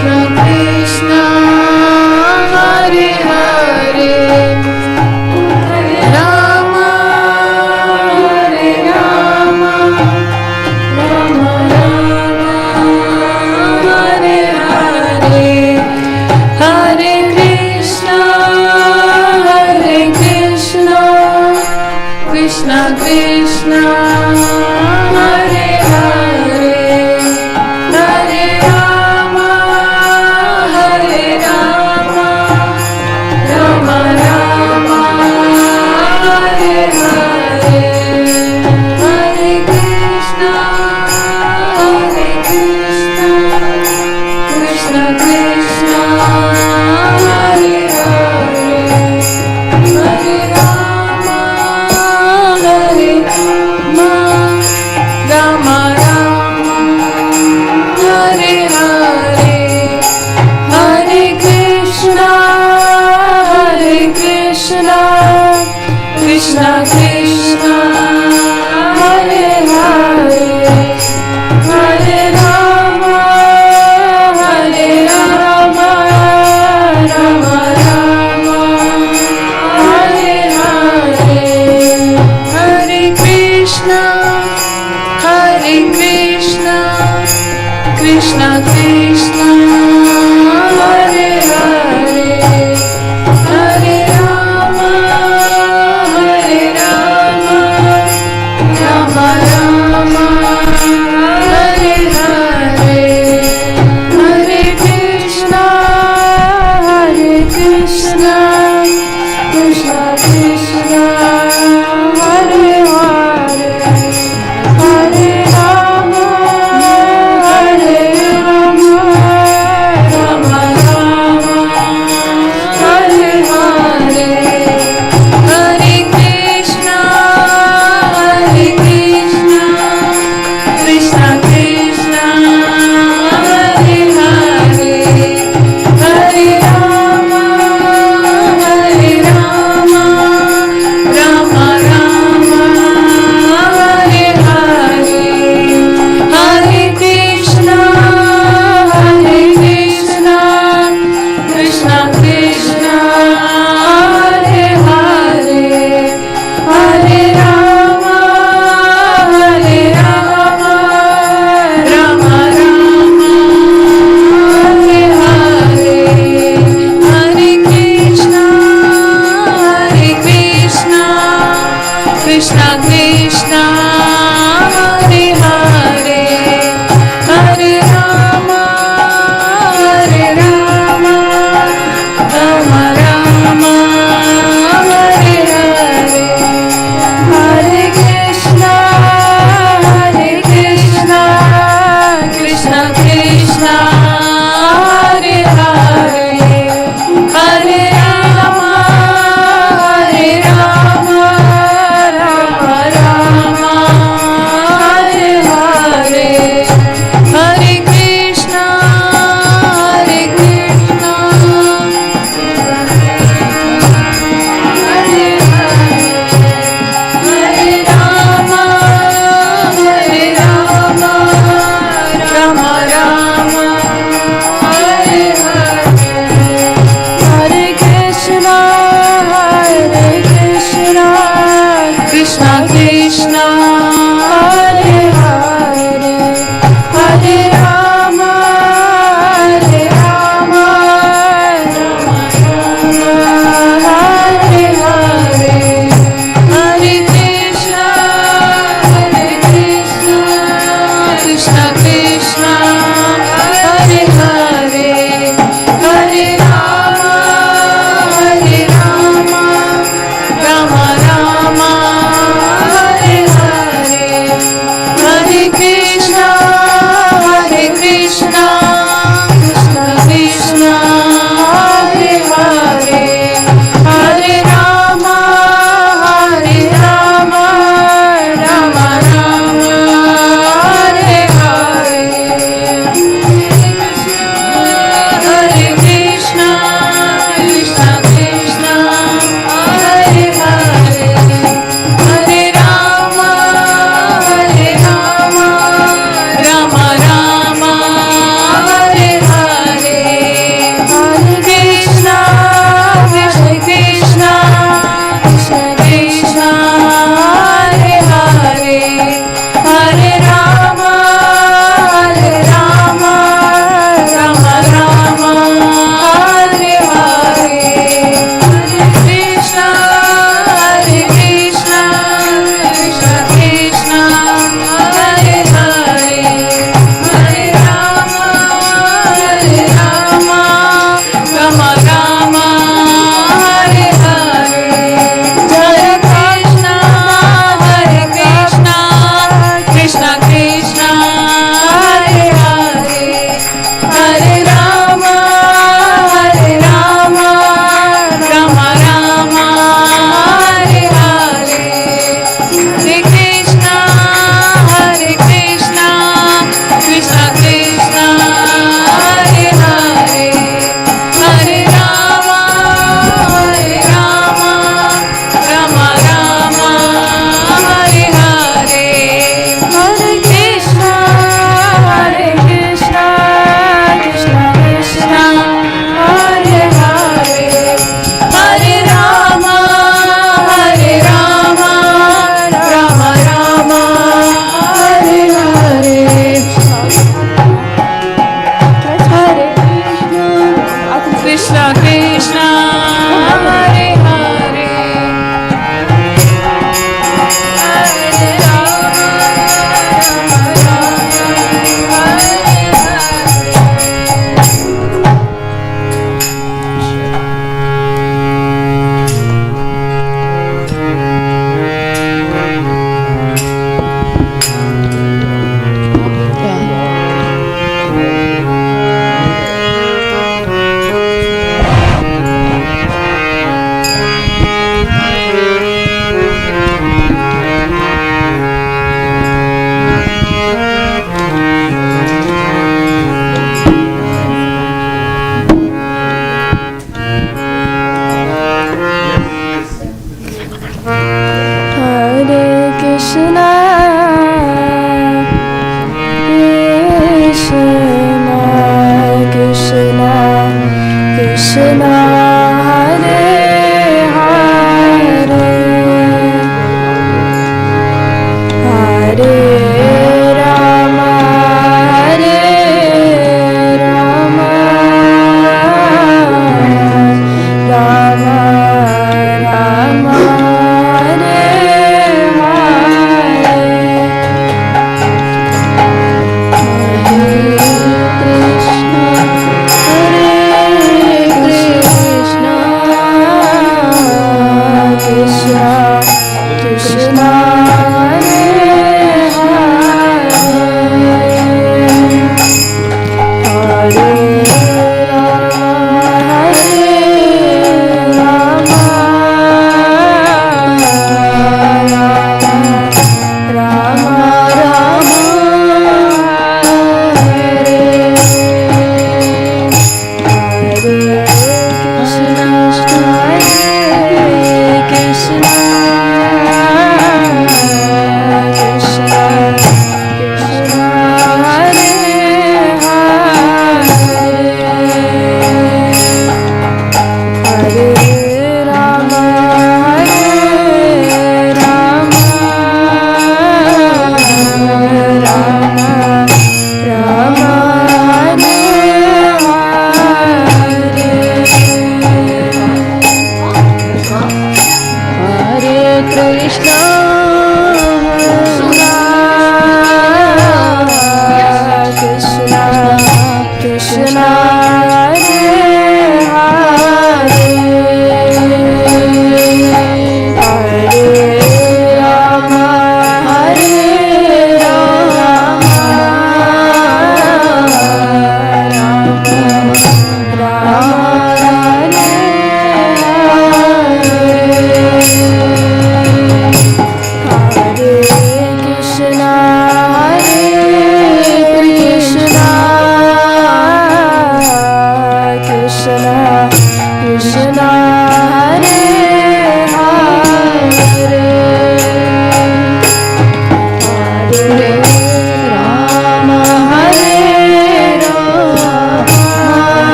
Hare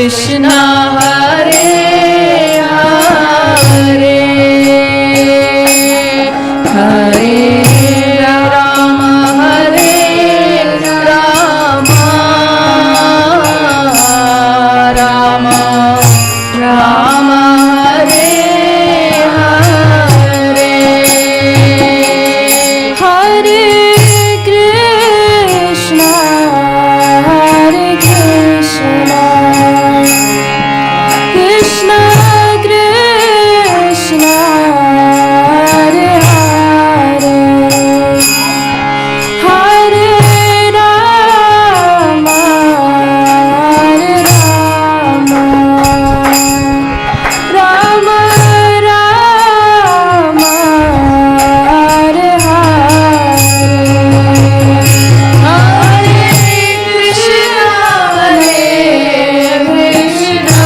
Krishna, Hare Hare, Hare Rama, Hare Rama, Rama Rama, Hare Hare, Hare Krishna, Hare Krishna, Krishna Krishna, Hare Hare, Hare Rama, Hare Rama, Rama Rama, Hare Hare, Hare Krishna, Hare Krishna,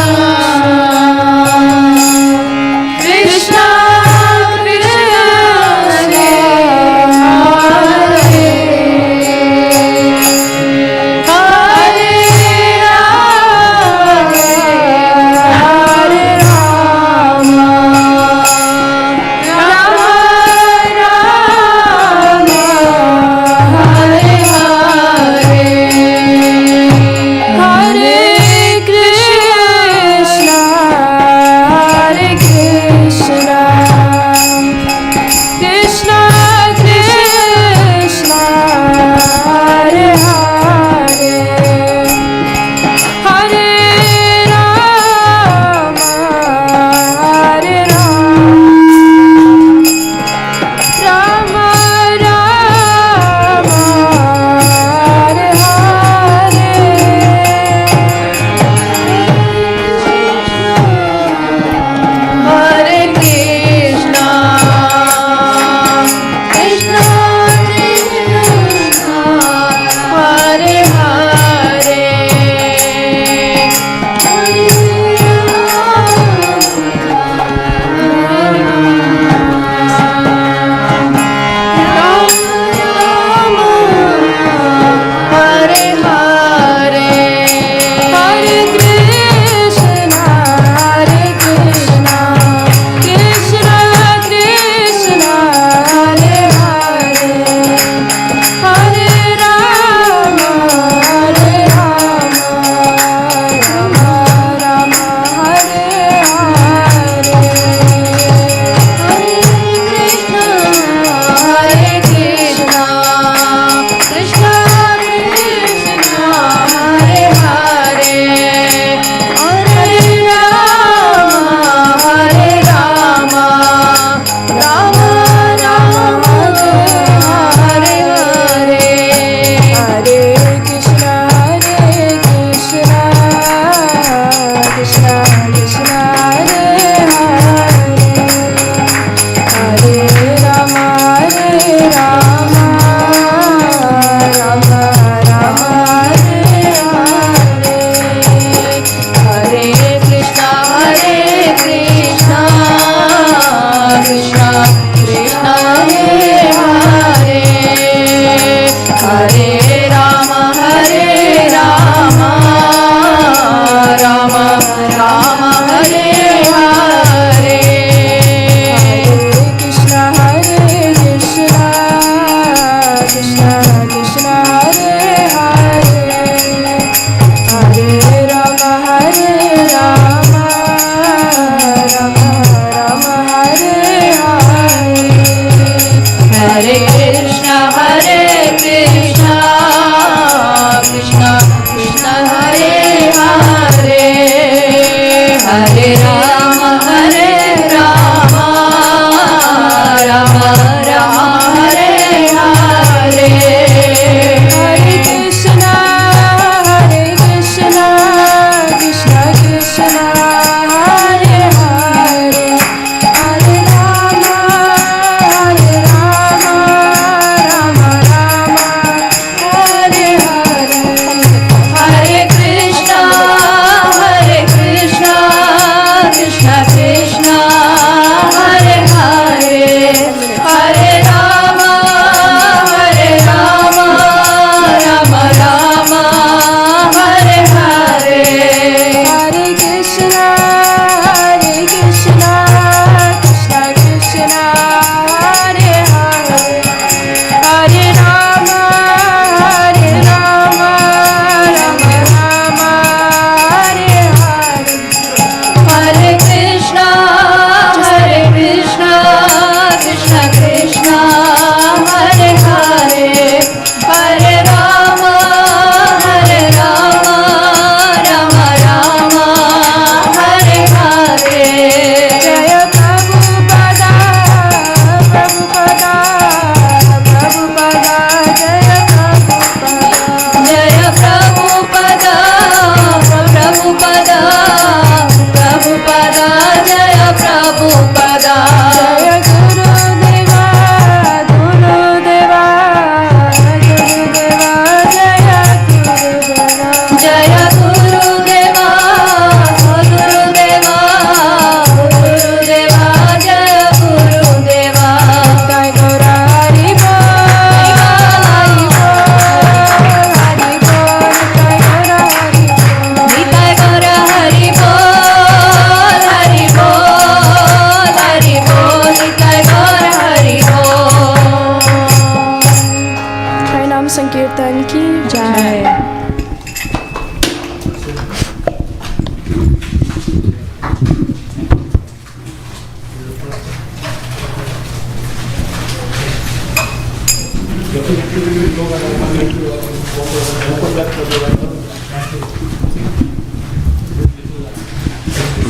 Krishna Krishna, Hare Hare, Hare Rama, Rama Rama, Hare Hare, Hare Krishna, Hare Krishna, Krishna Krishna, Hare Hare, Hare Rama, Hare Rama, Rama Rama, Hare Hare, Hare Krishna, Krishna Krishna, Hare Hare, Hare Hare, Hare Krishna, Hare Krishna, Krishna Krishna, Hare Hare, Hare Rama, Hare Rama, Rama Rama, Hare Hare, Hare Krishna, Hare Krishna, Krishna Krishna, Hare Hare, Hare Rama, Hare Rama, Rama Rama, Hare Hare, Hare Krishna, Hare Krishna, Krishna Krishna, Hare Hare, Hare Rama, Hare Rama, Rama Rama, Hare Hare, Hare Krishna, Hare Krishna, Krishna Krishna, Hare Hare, Hare Rama, Hare Rama, Rama Rama, Hare Hare, Hare Krishna, Hare Krishna, Krishna Krishna, Hare Hare, Hare Rama, Hare Rama, Rama Rama, Hare Hare, Hare Krishna, Hare Krishna, Krishna Krishna, Hare Hare, Hare Rama, Hare Rama, Rama Rama, Hare Hare, संकीर्तन की जय।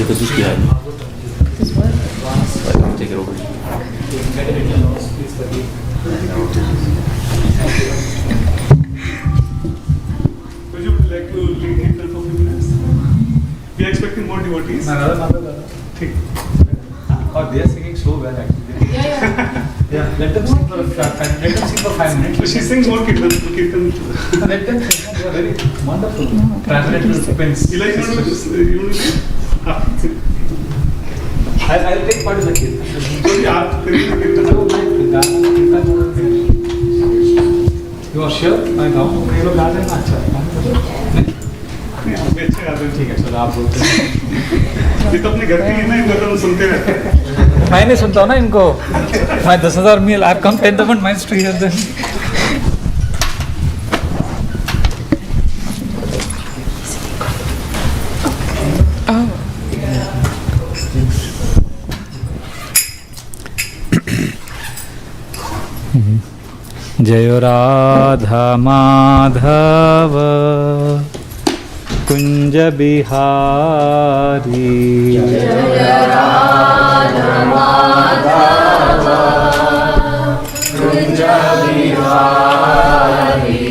This is behind. This what? Take it over. Would you like to lead Kirtan for a few minutes? We are expecting more devotees. ठीक. Oh, they are singing so well actually. Yeah. Let them sing for 5 minutes. So she sings more Kirtan. Let them sing. They are very wonderful. Translate to Prince. You want to lead? I'll take part in the Kirtan. So आप करेंगे Kirtan. You are sure? मैं गाऊँ? ये लोग गाते हैं ना अच्छा. नहीं आप भी अच्छा गाते हैं. ठीक है चलो आप बोलते हैं. ये तो अपने घर के ही ना इनको तो हम सुनते रहते हैं. मैं नहीं सुनता हूँ ना इनको. मैं 10,000 मील I've come 10,000 miles to hear them. जय राधा माधव कुंज बिहारी. जय राधा माधव कुंज बिहारी.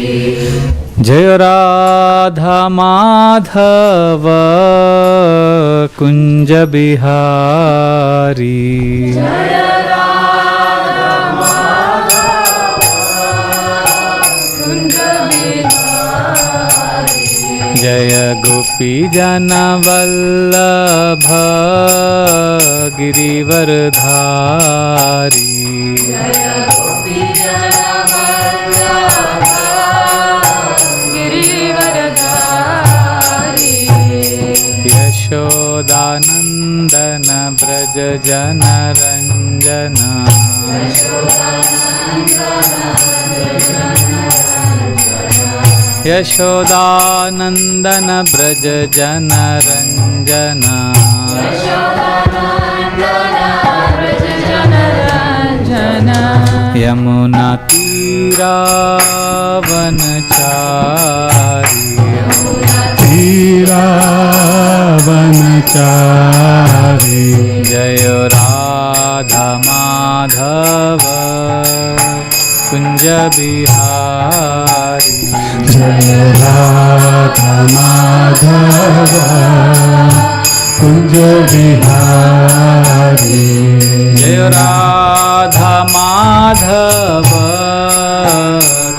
जय राधा माधव कुंज बिहारी. जय गोपी जन वल्लभ गिरिवरधारी. जय गोपी जन वल्लभ गिरिवरधारी. यशोदानंदन ब्रज जन रंजन. यशोदानंदन ब्रज जन रंजन. यमुना तीरावनचारी. तीरावनचारी. जय राधा माधव कुंज बिहारी. जय राधा माधव कुंज बिहारी. जय राधा माधव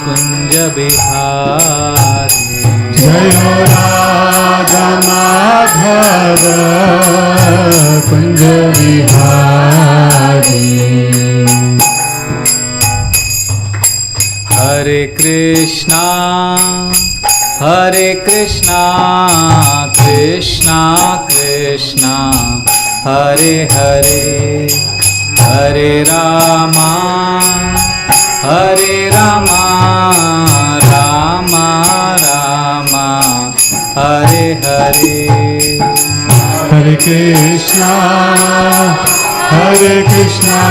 कुंज बिहारी. जय Radha Madhav Kunj Bihari. Hare Krishna, Hare Krishna, Krishna Krishna, Hare Hare, Hare Rama, Hare Rama, Rama Rama, Hare Hare. Hare Krishna, Hare Krishna,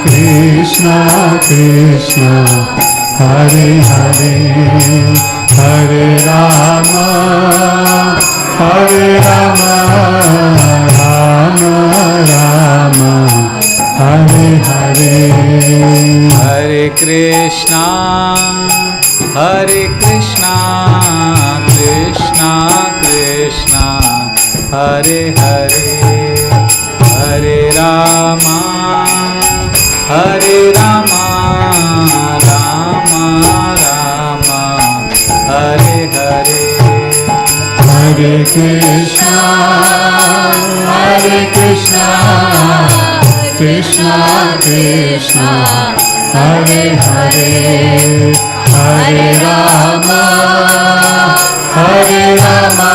Krishna Krishna, Hare Hare, Hare Rama, Hare Rama, Rama Rama, Hare Hare. Hare Krishna, Hare Krishna, Krishna Krishna, Hare Hare, Hare Rama, Hare Rama, Rama Rama, Hare Hare. Hare Krishna, Hare Krishna, Krishna Krishna, Hare Hare, Hare Rama, Hare Rama,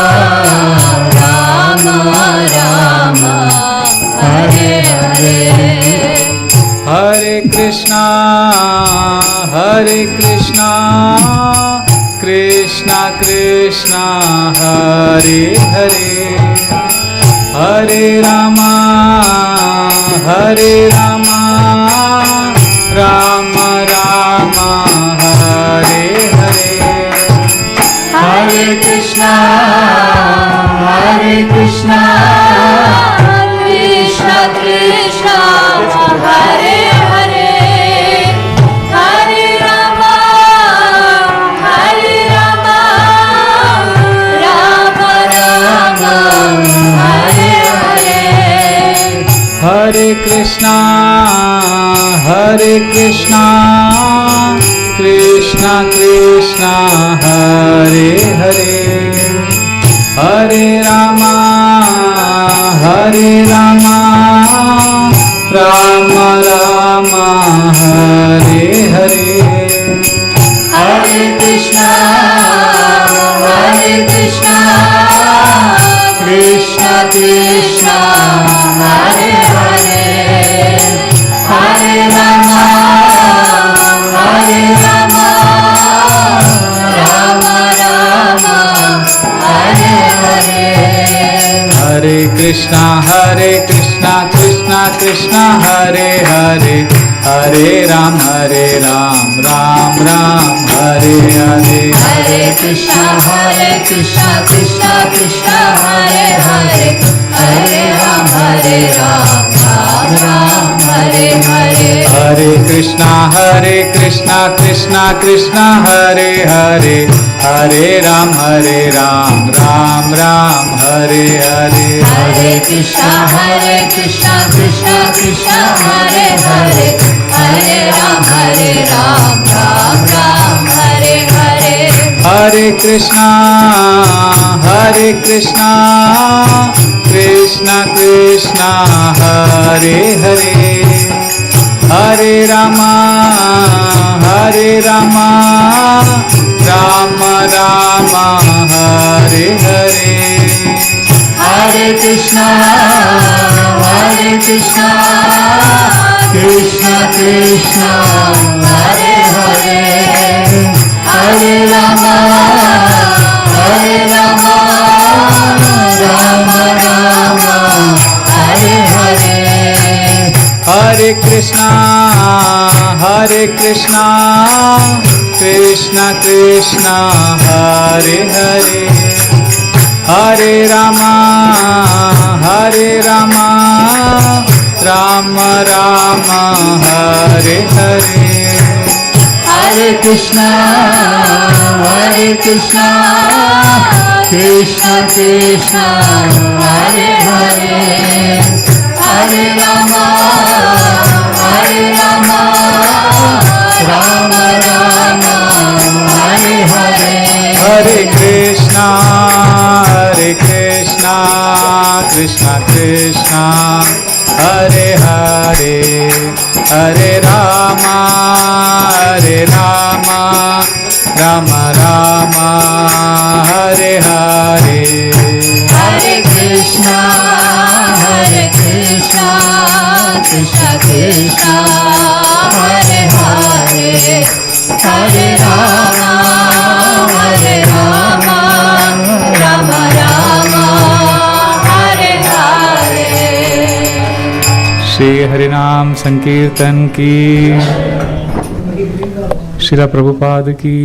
Rama Rama, Hare Hare. Hare Hare Krishna, Krishna Krishna, Hare Hare, Hare Rama, Rama Rama, Hare Hare. Hare Krishna, Krishna Krishna, Hare Hare, Hare Rama, Rama Rama, Hare Hare. Hare Krishna, Krishna Krishna, Hare Hare, Hare Rama, Rama Rama, Hare Hare. Hare Krishna, Krishna Krishna, Hare Hare, Hare Rama, Rama Rama, Hare Hare. Hare Krishna, Krishna Krishna, Hare Hare, Hare Ram, Ram Ram, Hare Hare. Hare Krishna, Krishna Krishna, Hare Hare, Hare Ram, Ram Ram, Hare Hare. Hare Krishna, Krishna Krishna, Hare Hare, Hare Ram, Ram Ram, Hare Hare. Hare Krishna, Krishna Krishna, Hare Hare, Hare Ram, Ram Ram, Hare Hare. Hare Krishna, Krishna Krishna, Hare Hare, Hare Rama, Rama Rama, Hare Hare. Hare Krishna, Krishna Krishna, Hare Hare, Hare Rama, Rama Rama, Hare Hare. Hare Krishna, Krishna Krishna, Hare Hare, Hare Rama, Rama Rama, Hare Hare. Hare Krishna, Krishna Krishna, Hare Hare, Hare Rama, Rama Rama, Hare Hare. Hare Krishna, Krishna Krishna, Hare Hare, Hare Rama, Rama Rama, Hare Hare. Hare Krishna, Krishna Krishna, Hare Hare, Hare Rama, Rama Rama, Hare Hare. Shri हरिनाम संकीर्तन की, श्रीला प्रभुपाद की।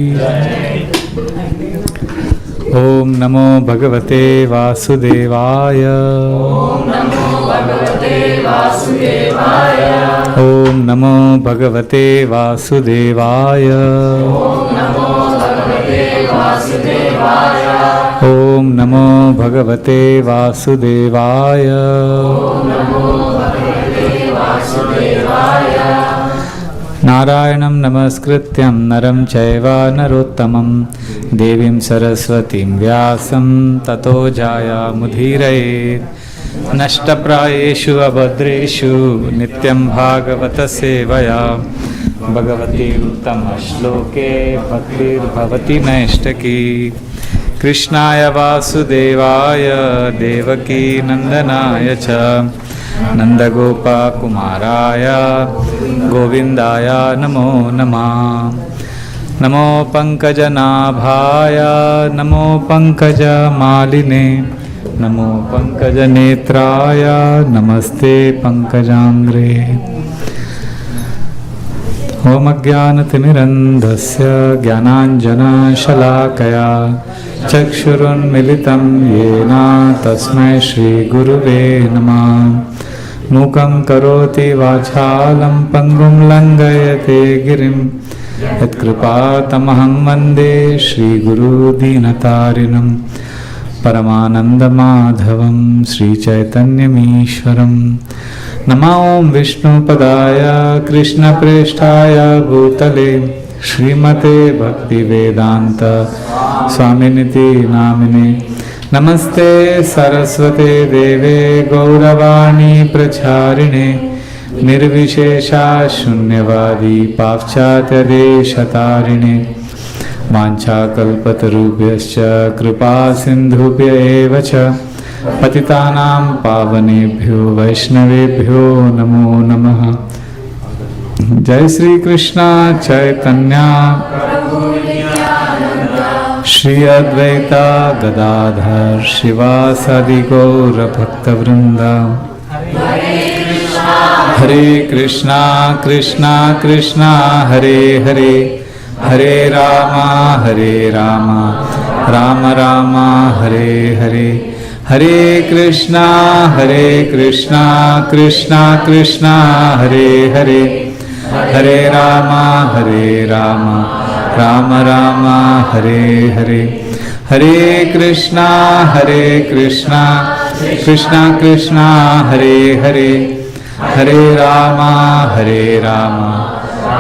ओम नमो भगवते वासुदेवाय, Om Namo Bhagavate Vasudevaya, ओम नमो भगवते वासुदेवाय, Om Namo Bhagavate Vasudevaya, ओम नमो भगवते वासुदेवाय। नारायणं नमस्कृत्यं नरं चैव नरोत्तमं देवीं सरस्वतीं व्यासं ततो जायामुदीरयेत्। नष्टप्रायेषु अभद्रेषु नित्यं भागवत सेवया, भगवती उत्तमश्लोके भक्तिर्भवति नैष्टकी। कृष्णाय वासुदेवाय देवकी नंदनाय च Nandagopakumaraya Govindaya Namo Namah. Namo Pankajanabhaya Namo Pankajamaline Namo Pankajanetraya Namaste Pankajangre. Om Ajnanatimirandhasya Jnananjana Shalakaya Chakshurunmilitam Yena Tasmai Shri Guruve Namah. Mukam karoti vachalam pangum langayate girim Yat kripatamaham vande Shri Guru Dinatarinam Paramananda Madhavam Sri Chaitanyamishwaram. Nama Om Vishnu Padaya Krishna Presthaya Bhutale Srimate Bhakti Vedanta Swaminiti Namine. Namaste Saraswate Deve Gauravani Pracharine Nirvishesha Shunyavadi Pavchatya Deshatarine Vancha Kalpatarubhyascha Kripa Sindhubhya Evacha Patitanam Pavanebhyo Vaishnavebhyo Namo Namaha. Jai Sri Krishna Chaitanya Shri Advaita Gadadhar Shivasadi Gaura Bhakta Vrinda. Hare Krishna Krishna Krishna Hare Hare Hare Rama Rama Rama Hare Hare. Hare Krishna Krishna Krishna Hare Hare Hare Rama Rama Rama Hare Hare. Hare Krishna Krishna Krishna Hare Hare Hare Rama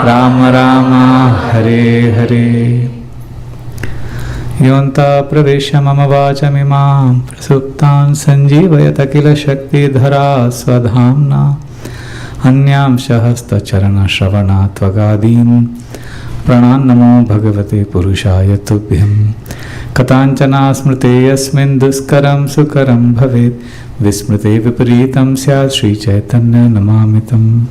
Rama Rama Hare Hare. Yonta pravesha mama vachamimam prasuptan sanjivayata kila shakti dhara swadhamna anyam shahasta charana shravana tvagadin prananamo bhagavate purushaya tubhyam katanchana smrite yasmin duskaram sukaram bhavet vismrite viparitam syat Shri Chaitanya namamitam.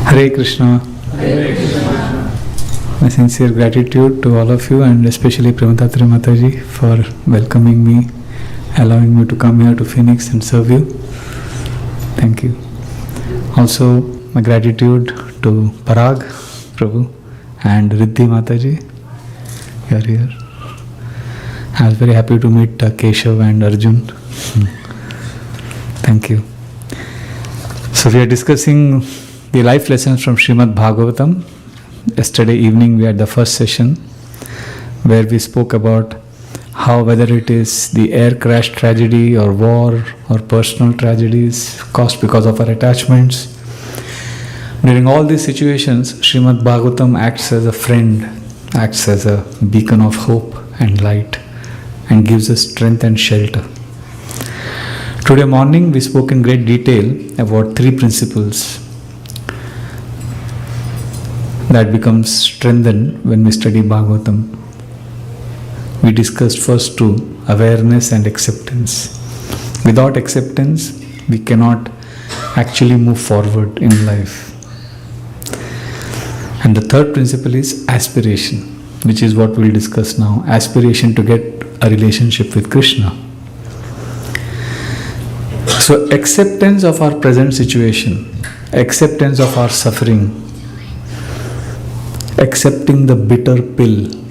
Hare Krishna. Hare Krishna. My sincere gratitude to all of you and especially Prematatri Mataji for welcoming me, allowing me to come here to Phoenix and serve you. Thank you. Also, my gratitude to Parag Prabhu and Riddhi Mataji. You are here. I was very happy to meet Keshav and Arjun. Thank you. So we are discussing the life lessons from Srimad Bhagavatam. Yesterday evening we had the first session where we spoke about how whether it is the air crash tragedy or war or personal tragedies caused because of our attachments. During all these situations, Srimad Bhagavatam acts as a friend, acts as a beacon of hope and light and gives us strength and shelter. Today morning we spoke in great detail about three principles that becomes strengthened when we study Bhagavatam. We discussed first two, awareness and acceptance. Without acceptance, we cannot actually move forward in life. And the third principle is aspiration, which is what we'll discuss now. Aspiration to get a relationship with Krishna. So acceptance of our present situation, acceptance of our suffering, accepting the bitter pill.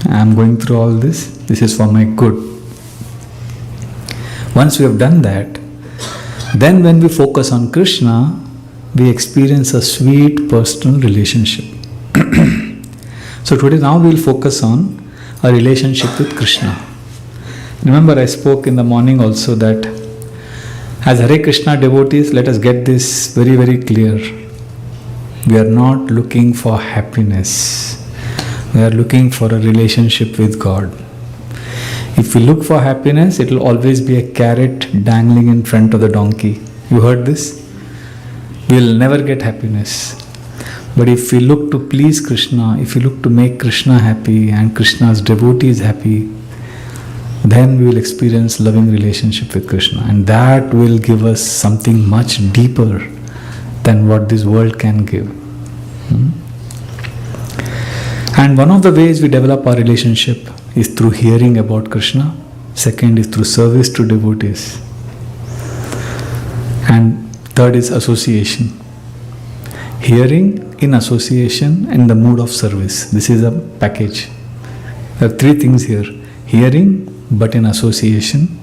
I am going through all this. This is for my good. Once we have done that, then when we focus on Krishna, we experience a sweet personal relationship. So today now we will focus on a relationship with Krishna. Remember I spoke in the morning also that as Hare Krishna devotees, let us get this very, very clear. We are not looking for happiness. We are looking for a relationship with God. If we look for happiness, it will always be a carrot dangling in front of the donkey. You heard this? We will never get happiness. But if we look to please Krishna, if we look to make Krishna happy and Krishna's devotees happy, then we will experience loving relationship with Krishna, and that will give us something much deeper than what this world can give. And one of the ways we develop our relationship is through hearing about Krishna. Second is through service to devotees. And third is association. Hearing, in association, and the mood of service. This is a package. There are three things here. Hearing, but in association,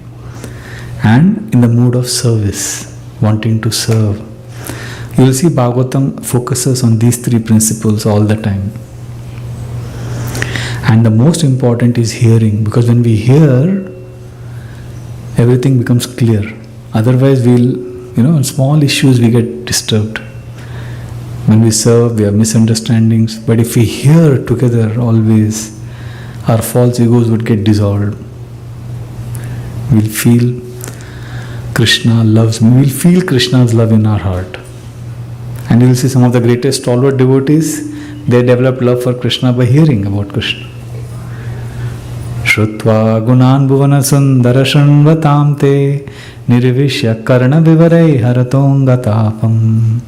and in the mood of service, wanting to serve. You will see Bhagavatam focuses on these three principles all the time. And the most important is hearing, because when we hear, everything becomes clear. Otherwise, in small issues we get disturbed. When we serve, we have misunderstandings. But if we hear together always, our false egos would get dissolved. We'll feel Krishna loves me. We'll feel Krishna's love in our heart. And you will see some of the greatest stalwart devotees, they developed love for Krishna by hearing about Krishna. Shrutva gunan bhuvana sundara shanvatam te nirvishya karna vivarei haratonga tapam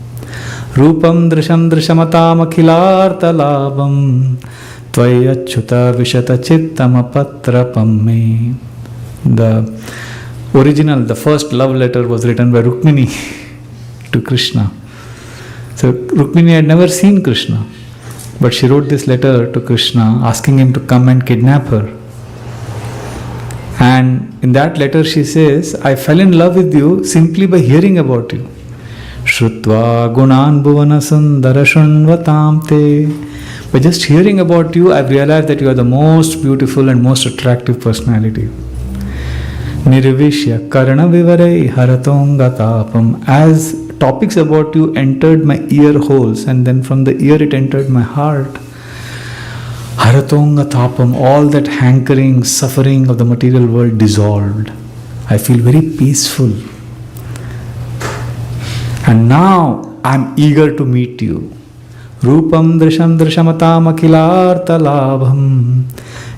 rupam drisham drishamatam akhilarta labam tvayachyuta vishata chittama patrapam me. The first love letter was written by Rukmini to Krishna. So Rukmini had never seen Krishna, but she wrote this letter to Krishna asking him to come and kidnap her. And in that letter she says, I fell in love with you simply by hearing about you. Shrutva gunan bhuvana sundara shanvatam te. By just hearing about you, I've realized that you are the most beautiful and most attractive personality. Nirvishya karna vivarei haratonga tapam. As topics about you entered my ear holes, and then from the ear it entered my heart. Haratonga tapam, all that hankering, suffering of the material world dissolved. I feel very peaceful. And now I'm eager to meet you. Rupam drisham drishamatam akhilarta labham.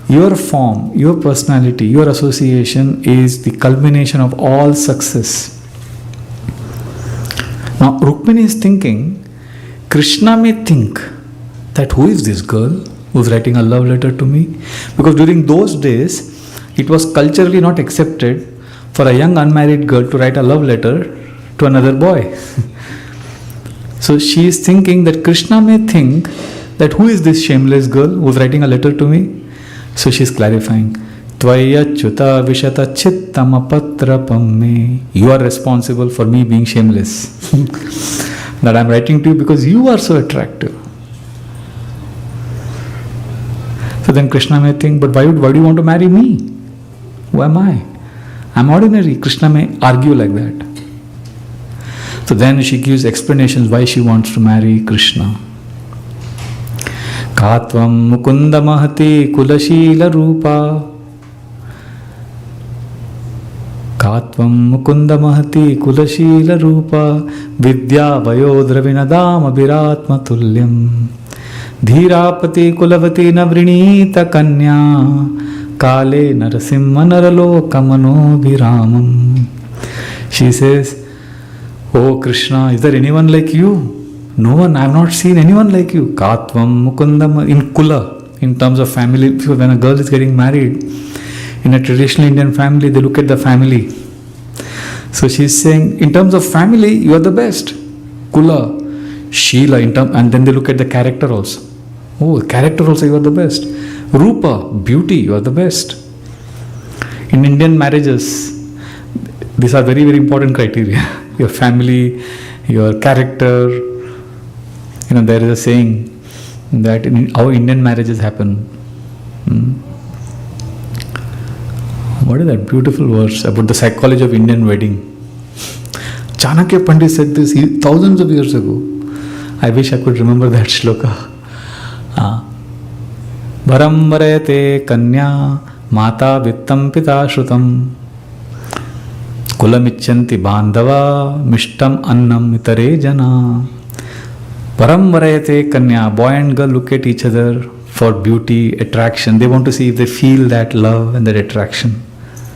Your form, your personality, your association is the culmination of all success. Now Rukmini is thinking, Krishna may think that who is this girl who's writing a love letter to me? Because during those days, it was culturally not accepted for a young unmarried girl to write a love letter to another boy. So she is thinking that Krishna may think that who is this shameless girl who's writing a letter to me? So she is clarifying, Tvayachyuta vishata chittama patrapam me. You are responsible for me being shameless. That I am writing to you because you are so attractive. So then Krishna may think, but why do you want to marry me? Who am I? I am ordinary. Krishna may argue like that. So then she gives explanations why she wants to marry Krishna. Katvam mukunda mahati kulashila rupa. Katvam mukunda mahati kulashila rupa. Vidya vayodra vinadam abiratma tulyam. Dhirapati kulavati navrinita kanya. Kale narasimha naralokamano viramam. She says, Oh Krishna, is there anyone like you? No one, I have not seen anyone like you. Katvam mukundam, in Kula, in terms of family, when a girl is getting married, in a traditional Indian family, they look at the family. So she is saying, in terms of family, you are the best. Kula, Sheela, and then they look at the character also. Oh, character also, you are the best. Rupa, beauty, you are the best. In Indian marriages, these are very, very important criteria. Your family, your character. There is a saying that in how Indian marriages happen. What is that beautiful verse about the psychology of Indian wedding? Chanakya Pandit said this thousands of years ago. I wish I could remember that shloka. Varam varayate kanya mata vittam pita shrutam kulamichanti bandhava mishtam annam itare jana. Varam varayate kanya. Boy and girl look at each other for beauty, attraction. They want to see if they feel that love and that attraction.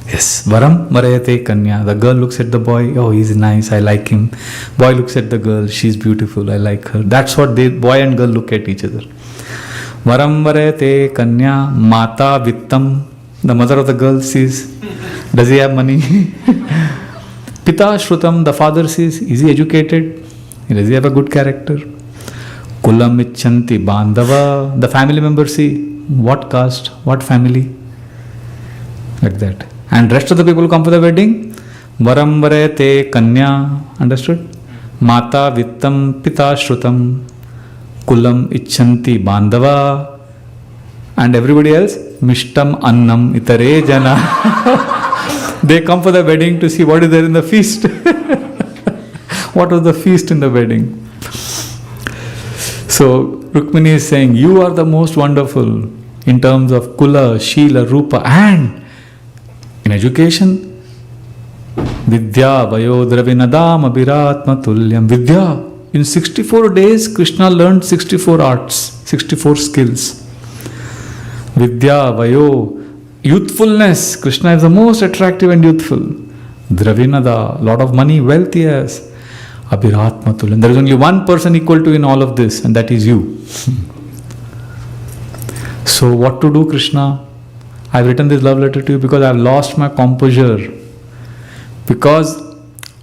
Yes, Varam varayate kanya. The girl looks at the boy, oh, he's nice, I like him. Boy looks at the girl, she's beautiful, I like her. That's what boy and girl look at each other. Varam varayate kanya. Mata vittam. The mother of the girl sees, does he have money? Pita shrutam. The father sees, is he educated? Does he have a good character? Kulam ichanti bandhava. The family members see, what caste, what family? Like that. And rest of the people who come for the wedding, Varam varayate kanya. Understood? Mata vittam pita shrutam. Kulam ichanti bandhava. And everybody else, Mishtam annam itare jana. They come for the wedding to see what is there in the feast. What was the feast in the wedding? So Rukmini is saying, you are the most wonderful in terms of Kula, Shila, Rupa, and in education. Vidya vayo dravinadam abhiratma tulyam. Vidya. In 64 days, Krishna learned 64 arts, 64 skills. Vidya vayo. Youthfulness. Krishna is the most attractive and youthful. Dravinada. Lot of money, wealth he has. Abhiratma tulyam. There is only one person equal to in all of this, and that is you. So what to do, Krishna? I have written this love letter to you because I have lost my composure. Because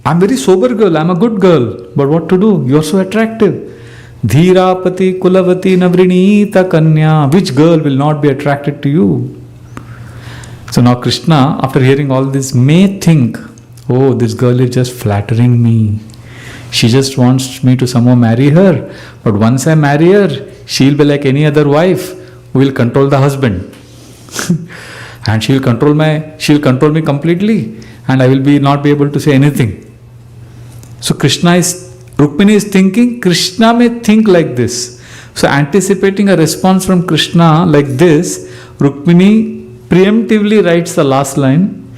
I am very sober girl, I am a good girl. But what to do? You are so attractive. Dhirapati kulavati navrinita kanya. Which girl will not be attracted to you? So now Krishna, after hearing all this, may think, oh, this girl is just flattering me. She just wants me to somehow marry her. But once I marry her, she'll be like any other wife who will control the husband. And she'll control me completely. And I will not be able to say anything. So Rukmini is thinking, Krishna may think like this. So anticipating a response from Krishna like this, Rukmini preemptively writes the last line.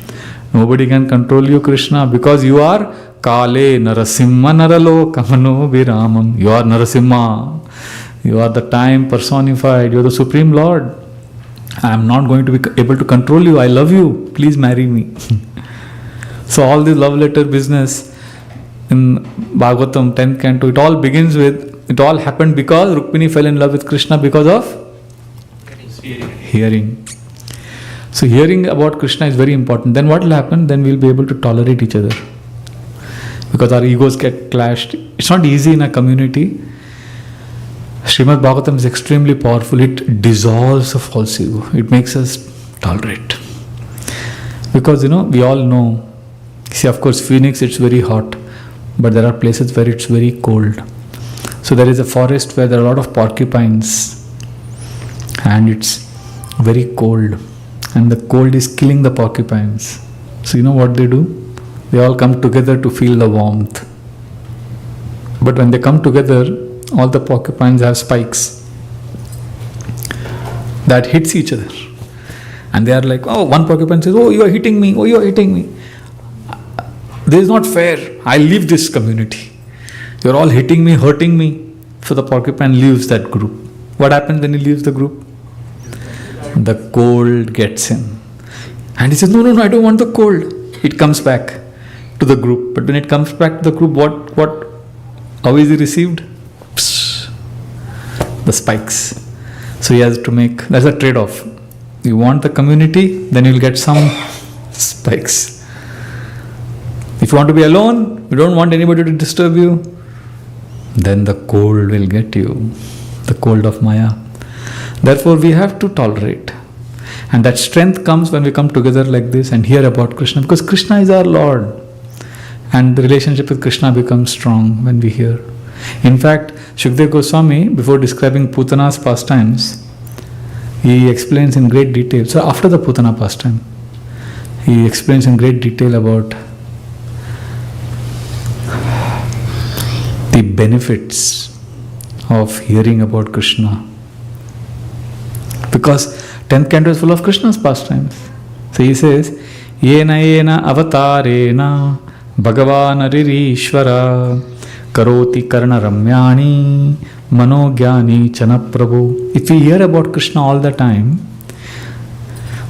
Nobody can control you, Krishna, because you are Kale Narasimha Naralo Kamano Viramam. You are Narasimha. You are the time personified. You are the Supreme Lord. I am not going to be able to control you. I love you. Please marry me. So all this love letter business in Bhagavatam 10th canto, it all happened because Rukmini fell in love with Krishna because of hearing. So hearing about Krishna is very important. Then what will happen? Then we will be able to tolerate each other. Because our egos get clashed. It's not easy in a community. Srimad Bhagavatam is extremely powerful. It dissolves a false ego. It makes us tolerate. Because we all know. See, of course, Phoenix, it's very hot. But there are places where it's very cold. So there is a forest where there are a lot of porcupines. And it's very cold. And the cold is killing the porcupines. So you know what they do? They all come together to feel the warmth. But when they come together, all the porcupines have spikes that hits each other. And they are like, oh, one porcupine says, oh, you are hitting me, oh, you are hitting me. This is not fair. I leave this community. You are all hitting me, hurting me. So the porcupine leaves that group. What happens when he leaves the group? The cold gets him. And he says, no, I don't want the cold. It comes back to the group. But when it comes back to the group, how is he received? Psst, the spikes. So he has to that's a trade-off. You want the community, then you'll get some spikes. If you want to be alone, you don't want anybody to disturb you, then the cold will get you. The cold of Maya. Therefore, we have to tolerate. And that strength comes when we come together like this and hear about Krishna. Because Krishna is our Lord. And the relationship with Krishna becomes strong when we hear. In fact, Shukdev Goswami, before describing Putana's pastimes, he explains in great detail. So after the Putana pastime, he explains in great detail about the benefits of hearing about Krishna. Because 10th canto is full of Krishna's pastimes. So he says, Yena avatarena Bhagavan Aririshvara karoti karna ramyani manogyani chana prabhu. If we hear about Krishna all the time,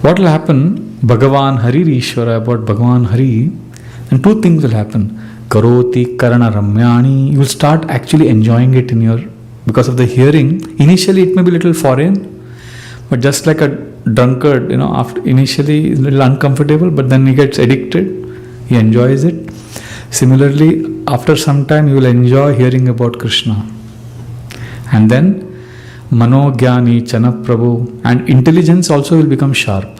what will happen? Bhagavan Hari Ishvara, about Bhagavan Hari, and two things will happen. Karoti karana ramyani, you will start actually enjoying it in your, because of the hearing. Initially it may be a little foreign, but just like a drunkard, after initially it's a little uncomfortable, but then he gets addicted, he enjoys it. Similarly, after some time you will enjoy hearing about Krishna. And then Manogyani Chana Prabhu, and intelligence also will become sharp.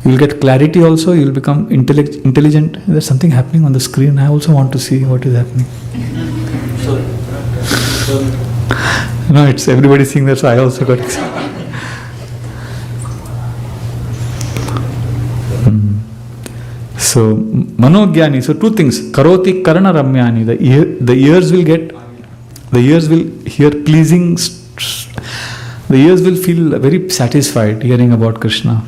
You will get clarity also, you will become intelligent. There's something happening on the screen. I also want to see what is happening. No, it's everybody seeing that, so I also got excited. So, Manogyani, so two things. Karoti Karana Ramyani, the ears will hear pleasing, the ears will feel very satisfied hearing about Krishna.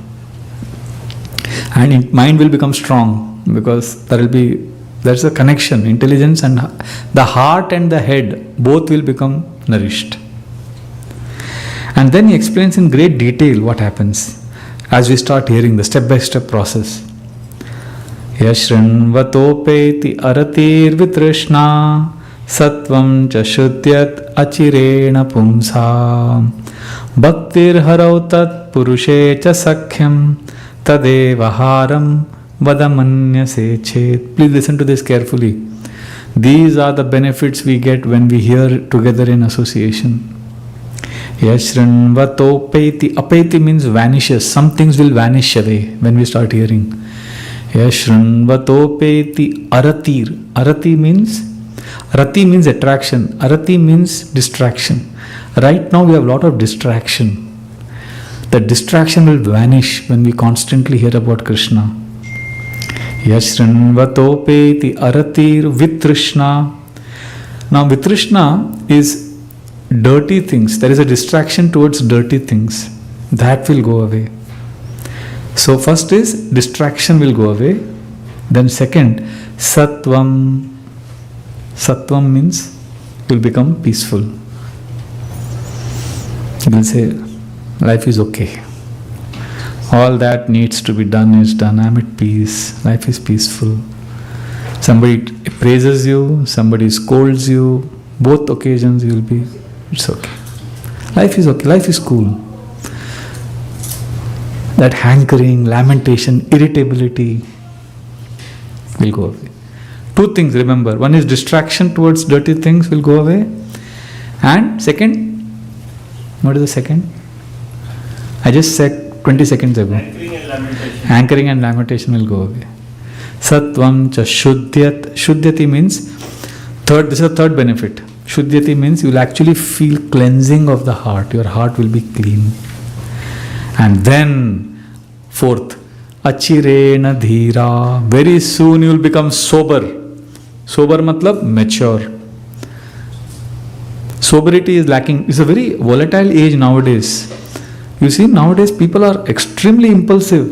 And mind will become strong, because there's a connection. Intelligence and the heart and the head both will become nourished. And then he explains in great detail what happens as we start hearing the step-by-step process. Yashrinvatopeti aratir vitrishna Sattvam cha shuddhyat achirena pumsa Bhaktir harautat purushe cha sakhyam Tadevaharam vadamanyase chet. Please listen to this carefully. These are the benefits we get when we hear together in association. Yashrinvatopeti. Apeti means vanishes. Some things will vanish away when we start hearing. Yashrinvatopeti aratir. Arati means attraction. Arati means distraction. Right now we have a lot of distraction. The distraction will vanish when we constantly hear about Krishna. Yashrinvatopeti aratir vitrishna. Now vitrishna is dirty things. There is a distraction towards dirty things. That will go away. So first is distraction will go away. Then second, sattvam. Sattvam means you will become peaceful. You will say, life is okay. All that needs to be done is done. I am at peace. Life is peaceful. Somebody praises you, somebody scolds you. Both occasions you will be, it's okay. Life is okay. Life is cool. That hankering, lamentation, irritability will go away. Two things remember. One is distraction towards dirty things will go away. And second, what is the second? I just said 20 seconds ago. Hankering and lamentation will go away. Sattvam cha shuddhyat. Shuddhyati means this is the third benefit. Shuddhyati means you will actually feel cleansing of the heart. Your heart will be clean. And then fourth, achirena dhira. Very soon you will become sober. Sober matlab mature. Sobriety is lacking. It's a very volatile age nowadays. You see, nowadays people are extremely impulsive.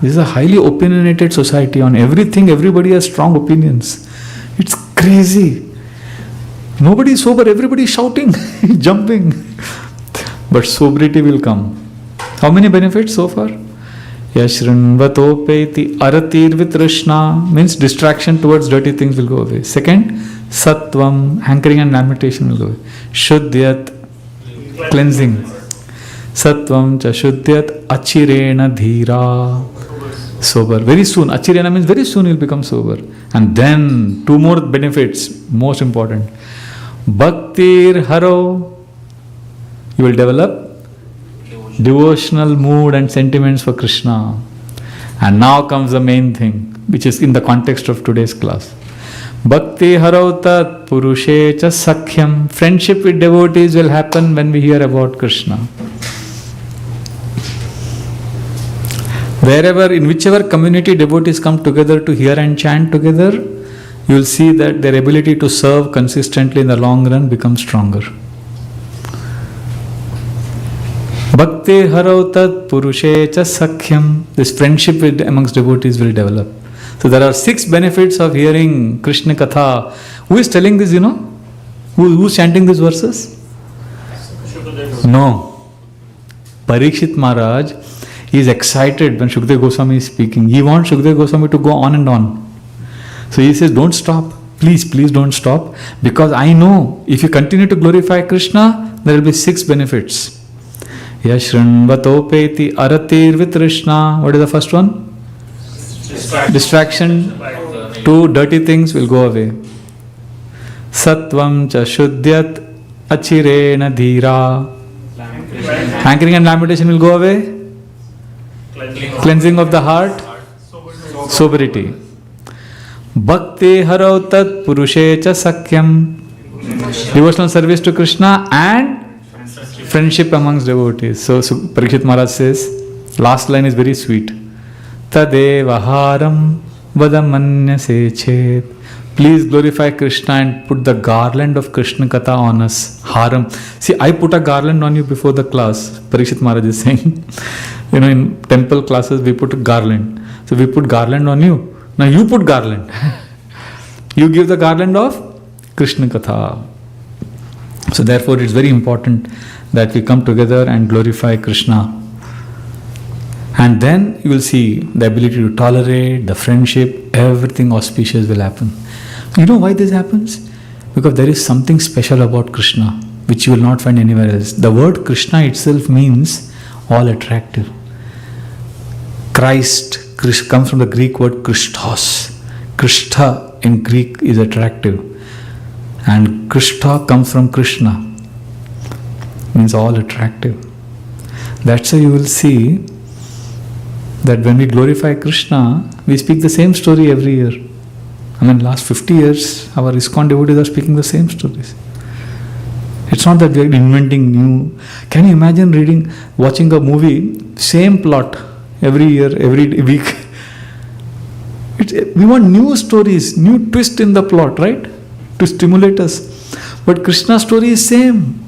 This is a highly opinionated society. On everything, everybody has strong opinions. It's crazy. Nobody is sober, everybody is shouting, jumping. But sobriety will come. How many benefits so far? Yashrinvatopeti aratir vitrishna means distraction towards dirty things will go away. Second, sattvam, hankering and lamentation will go away. Shuddhyat, cleansing. Sattvam cha shuddhyat achirena dhira. Sober. Very soon. Achirena means very soon you will become sober. And then two more benefits, most important. Bhaktir haro. You will develop devotional mood and sentiments for Krishna. And now comes the main thing, which is in the context of today's class. Bhakti harautat purushe cha sakhyam. Friendship with devotees will happen when we hear about Krishna. Wherever, in whichever community devotees come together to hear and chant together, you will see that their ability to serve consistently in the long run becomes stronger. Bhakti harautat purushe cha sakhyam. This friendship amongst devotees will develop. So there are 6 benefits of hearing Krishna Katha Who is telling this, Who's chanting these verses? No. Parikshit Maharaj is excited when Shukdev Goswami is speaking. He wants Shukdev Goswami to go on and on. So he says, don't stop. Please don't stop. Because I know if you continue to glorify Krishna, there will be 6 benefits. Yashrinvatopeti aratir vitrishna. What is the first one? Distraction. 2 dirty things will go away. Sattvam cha shuddhyat achirena dhira. Hankering and lamentation will go away. Cleansing of the heart. Sobriety. Bhakti harau tat purushe cha sakyam. Devotional service to Krishna and friendship amongst devotees. So Parikshit Maharaj says, last line is very sweet. Tadeva haram vadamanyase chet. Please glorify Krishna and put the garland of Krishna Katha on us. Haram. See, I put a garland on you before the class. Parikshit Maharaj is saying. In temple classes we put a garland. So we put garland on you. Now you put garland. You give the garland of Krishna Katha. So therefore it's very important that we come together and glorify Krishna. And then you will see the ability to tolerate, the friendship, everything auspicious will happen. You know why this happens? Because there is something special about Krishna which you will not find anywhere else. The word Krishna itself means all attractive. Christ comes from the Greek word Christos. Krishna in Greek is attractive. And Krishna comes from Krishna. Means all attractive. That's why you will see that when we glorify Krishna, we speak the same story every year. Last 50 years, our ISKCON devotees are speaking the same stories. It's not that we are inventing new. Can you imagine watching a movie, same plot every year, every week? We want new stories, new twist in the plot, right? To stimulate us. But Krishna's story is same.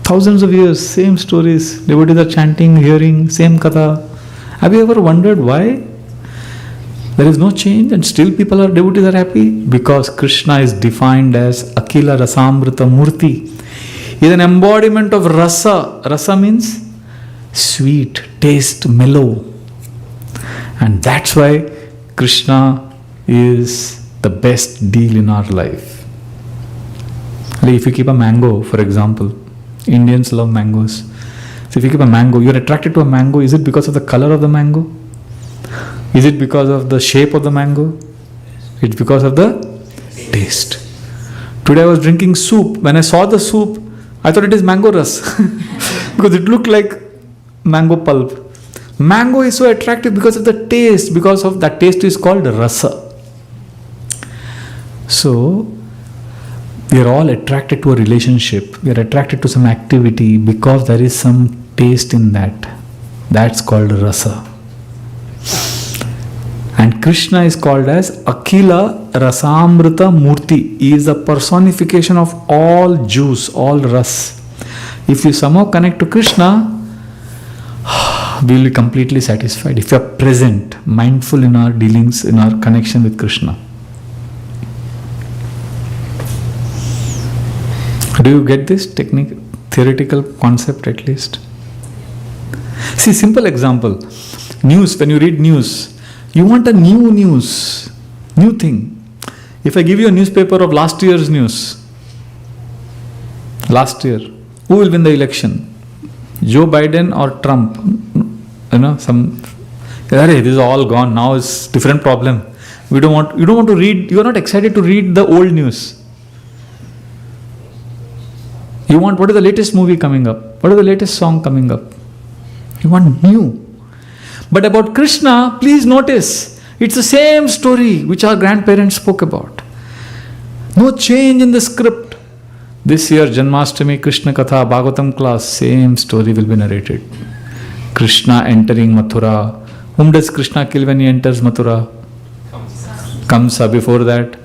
Thousands of years, same stories. Devotees are chanting, hearing, same katha. Have you ever wondered why there is no change and still devotees are happy? Because Krishna is defined as Akila Rasamrita Murti. He is an embodiment of rasa. Rasa means sweet, taste, mellow. And that's why Krishna is the best deal in our life. If you keep a mango, for example, Indians love mangoes. So if you keep a mango, you're attracted to a mango. Is it because of the color of the mango? Is it because of the shape of the mango? It's because of the taste. Today I was drinking soup. When I saw the soup, I thought it is mango ras. Because it looked like mango pulp. Mango is so attractive because of the taste. Because of that taste is called rasa. So, we are all attracted to a relationship. We are attracted to some activity because there is some taste in that. That's called rasa. And Krishna is called as Akila Rasamrita Murti. He is the personification of all juice, all ras. If you somehow connect to Krishna, we will be completely satisfied. If you are present, mindful in our dealings, in our connection with Krishna. Do you get this theoretical concept at least? See, simple example. News, when you read news, you want a new news, new thing. If I give you a newspaper of last year's news, last year, who will win the election? Joe Biden or Trump? This is all gone. Now it's different problem. You don't want to read, you are not excited to read the old news. You want, what is the latest movie coming up? What is the latest song coming up? You want new. But about Krishna, please notice, it's the same story which our grandparents spoke about. No change in the script. This year, Janmashtami, Krishna Katha, Bhagavatam class, same story will be narrated. Krishna entering Mathura. Whom does Krishna kill when he enters Mathura? Kamsa. Before that,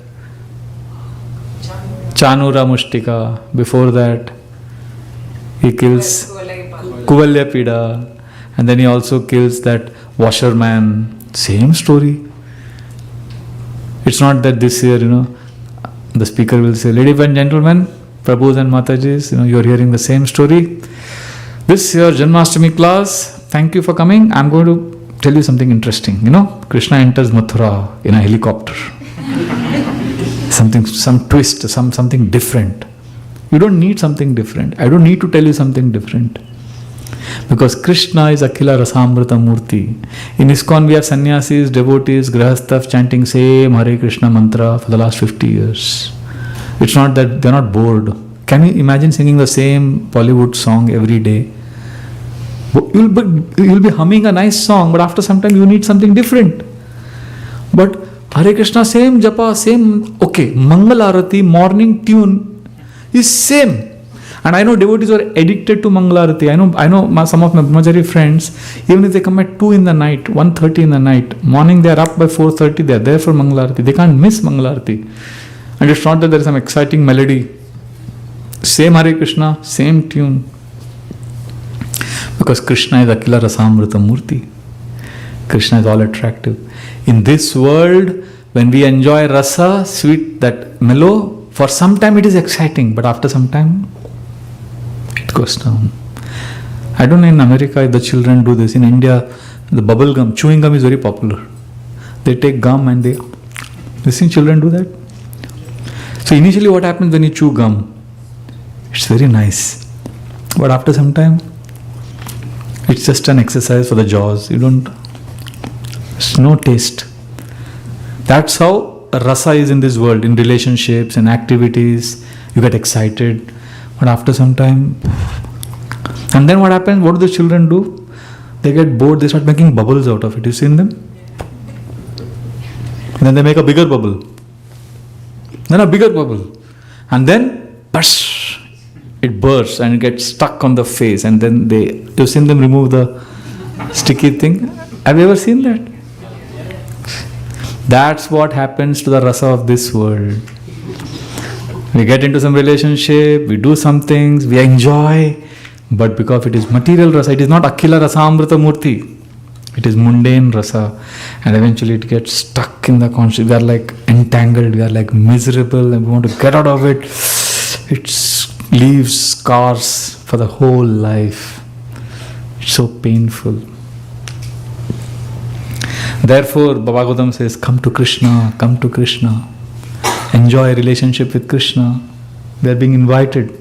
Chanura Mushtika. Before that, he kills Kuvalya Pida. And then he also kills that washerman. Same story. It's not that this year, the speaker will say, ladies and gentlemen, Prabhus and Matajis, you're hearing the same story. This is your Janmashtami class. Thank you for coming. I'm going to tell you something interesting. Krishna enters Mathura in a helicopter. Some twist, something different. You don't need something different. I don't need to tell you something different. Because Krishna is Akhila Rasamrita Murti. In ISKCON we have sannyasis, devotees, grahasthas chanting same Hare Krishna mantra for the last 50 years. It's not that they're not bored. Can you imagine singing the same Bollywood song every day? You'll be humming a nice song, but after some time you need something different. But Hare Krishna, same japa, same, okay, Mangal Arati, morning tune is same. And I know devotees are addicted to Mangal Arati. I know some of my Brahmachari friends, even if they come at 2 in the night, 1:30 in the night, morning they are up by 4:30, they are there for Mangal Arati. They can't miss Mangal Arati. And it's not that there is some exciting melody. Same Hare Krishna, same tune. Because Krishna is Akhila Rasamrita Murti. Krishna is all attractive. In this world, when we enjoy rasa, sweet, that mellow, for some time it is exciting, but after some time, it goes down. I don't know in America if the children do this. In India, the bubble gum, chewing gum is very popular. They take gum and they... You see children do that? So initially what happens when you chew gum? It's very nice. But after some time, it's just an exercise for the jaws. There's no taste. That's how rasa is in this world, in relationships and activities. You get excited. But after some time, and then what happens? What do the children do? They get bored, they start making bubbles out of it. You've seen them? And then they make a bigger bubble. Then a bigger bubble. And then, it bursts and it gets stuck on the face. And then you've seen them remove the sticky thing? Have you ever seen that? That's what happens to the rasa of this world. We get into some relationship, we do some things, we enjoy, but because it is material rasa, it is not Akhila Rasamrita Murti. It is mundane rasa, and eventually it gets stuck in the consciousness. We are like entangled, we are like miserable, and we want to get out of it. It leaves scars for the whole life. It's so painful. Therefore, Bhagavatam says, come to Krishna, come to Krishna. Enjoy a relationship with Krishna. We are being invited.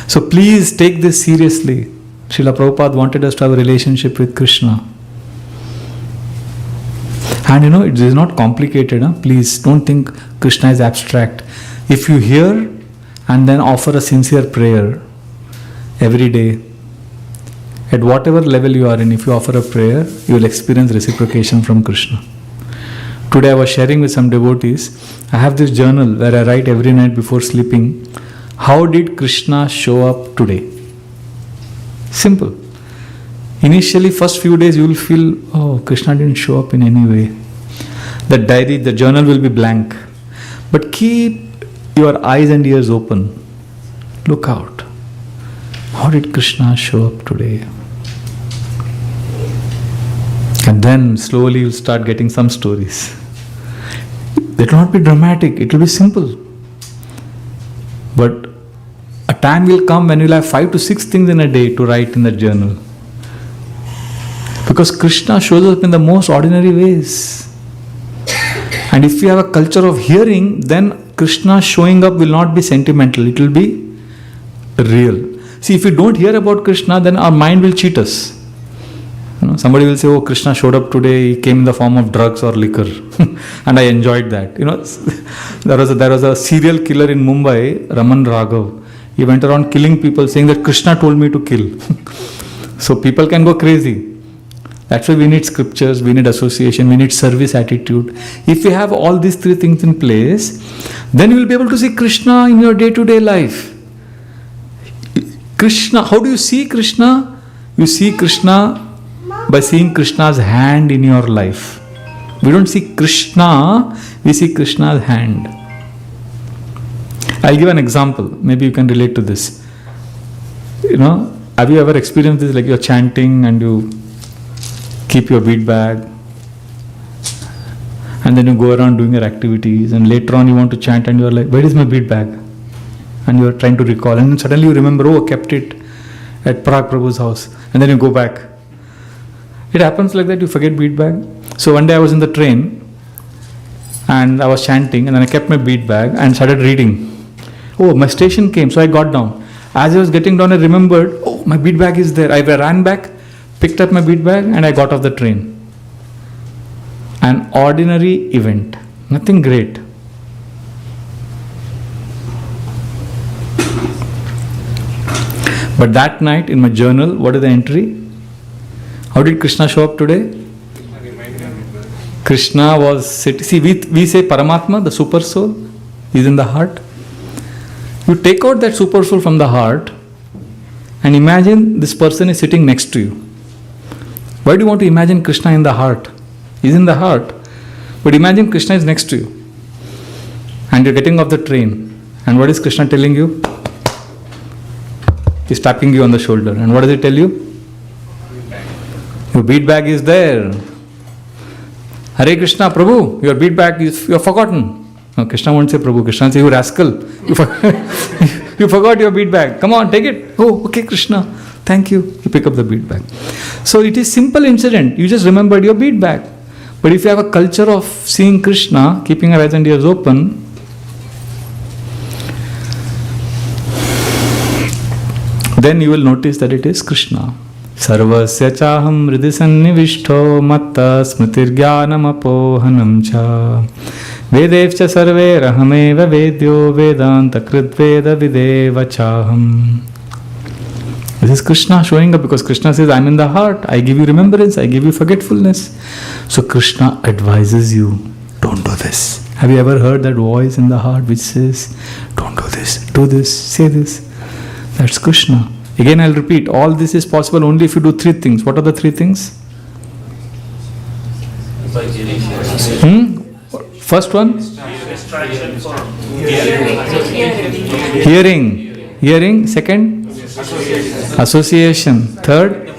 So please take this seriously. Srila Prabhupada wanted us to have a relationship with Krishna. And it is not complicated. Please don't think Krishna is abstract. If you hear and then offer a sincere prayer every day, at whatever level you are in, if you offer a prayer, you will experience reciprocation from Krishna. Today I was sharing with some devotees, I have this journal where I write every night before sleeping, how did Krishna show up today? Simple. Initially, first few days you will feel, oh, Krishna didn't show up in any way. The diary, the journal will be blank. But keep your eyes and ears open. Look out. How did Krishna show up today? And then slowly you'll start getting some stories. It will not be dramatic, it will be simple. But a time will come when you'll have 5 to 6 things in a day to write in the journal. Because Krishna shows up in the most ordinary ways. And if you have a culture of hearing, then Krishna showing up will not be sentimental, it will be real. See, if we don't hear about Krishna, then our mind will cheat us. Somebody will say, oh, Krishna showed up today, he came in the form of drugs or liquor. And I enjoyed that. There was a serial killer in Mumbai, Raman Raghav. He went around killing people saying that Krishna told me to kill. So people can go crazy. That's why we need scriptures, we need association, we need service attitude. If we have all these 3 things in place, then you will be able to see Krishna in your day-to-day life. Krishna, how do you see Krishna? You see Krishna by seeing Krishna's hand in your life. We don't see Krishna, we see Krishna's hand. I'll give an example. Maybe you can relate to this. Have you ever experienced this, like you're chanting and you keep your bead bag And then you go around doing your activities, and later on you want to chant and you are like, where is my bead bag? And you are trying to recall, and then suddenly you remember, oh, I kept it at Parag Prabhu's house, and then you go back. It happens like that, you forget bead bag. So one day I was in the train and I was chanting, and then I kept my bead bag and started reading. Oh, my station came, so I got down. As I was getting down, I remembered, oh, my bead bag is there. I ran back, picked up my bead bag, and I got off the train. An ordinary event, nothing great. But that night in my journal, what is the entry? How did Krishna show up today? Krishna was sitting. See, we say Paramatma, the super soul, is in the heart. You take out that super soul from the heart and imagine this person is sitting next to you. Why do you want to imagine Krishna in the heart? He's in the heart. But imagine Krishna is next to you. And you're getting off the train. And what is Krishna telling you? He's tapping you on the shoulder. And what does he tell you? Your bead bag is there. Hare Krishna, Prabhu, your bead bag is, you have forgotten. No, Krishna won't say Prabhu. Krishna will say, you rascal. You forgot your bead bag. Come on, take it. Oh, okay, Krishna. Thank you. You pick up the bead bag. So it is simple incident. You just remembered your bead bag. But if you have a culture of seeing Krishna, keeping your eyes and ears open, then you will notice that it is Krishna. Sarvasya chaham hridisannivishto matta smritirgyanam apohanam cha vedevcha sarve rahameva vedyo vedanta kritveda videva chaham. This is Krishna showing up, because Krishna says, I'm in the heart, I give you remembrance, I give you forgetfulness. So Krishna advises you, don't do this. Have you ever heard that voice in the heart which says, don't do this, say this? That's Krishna. Again I'll repeat, all this is possible only if you do three things. What are the three things? First one? Hearing. Second? Association. Third?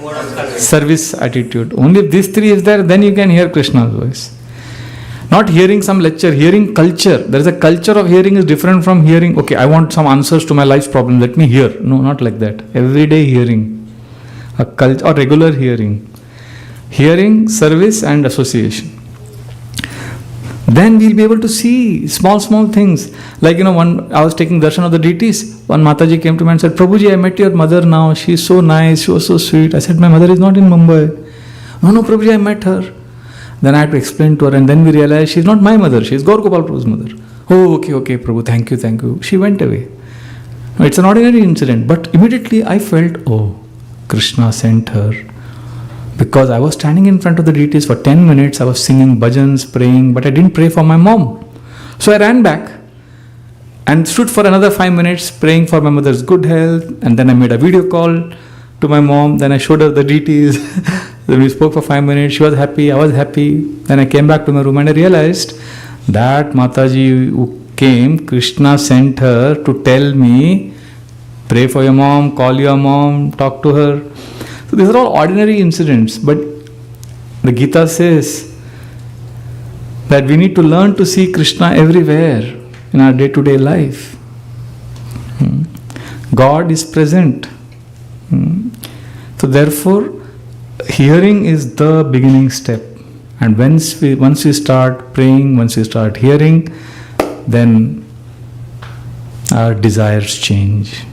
Service attitude. Only if these three is there, then you can hear Krishna's voice. Not hearing some lecture, hearing culture. There is a culture of hearing is different from hearing, okay, I want some answers to my life's problem, let me hear. No, not like that. Everyday hearing. A culture or regular hearing. Hearing, service and association. Then we'll be able to see small things. Like, I was taking darshan of the deities. One Mataji came to me and said, Prabhuji, I met your mother now. She is so nice. She was so sweet. I said, my mother is not in Mumbai. No, Prabhuji, I met her. Then I had to explain to her, and then we realized she is not my mother. She is Gaur Gopal Prabhu's mother. Oh, okay, Prabhu, thank you. She went away. It's an ordinary incident. But immediately I felt, oh, Krishna sent her. Because I was standing in front of the deities for 10 minutes, I was singing bhajans, praying, but I didn't pray for my mom. So I ran back and stood for another 5 minutes praying for my mother's good health, and then I made a video call to my mom, then I showed her the deities, then we spoke for 5 minutes, she was happy, I was happy, then I came back to my room and I realized that Mataji who came, Krishna sent her to tell me, pray for your mom, call your mom, talk to her. So these are all ordinary incidents, but the Gita says that we need to learn to see Krishna everywhere in our day-to-day life. God is present. So therefore, hearing is the beginning step. And once we start praying, once we start hearing, then our desires change.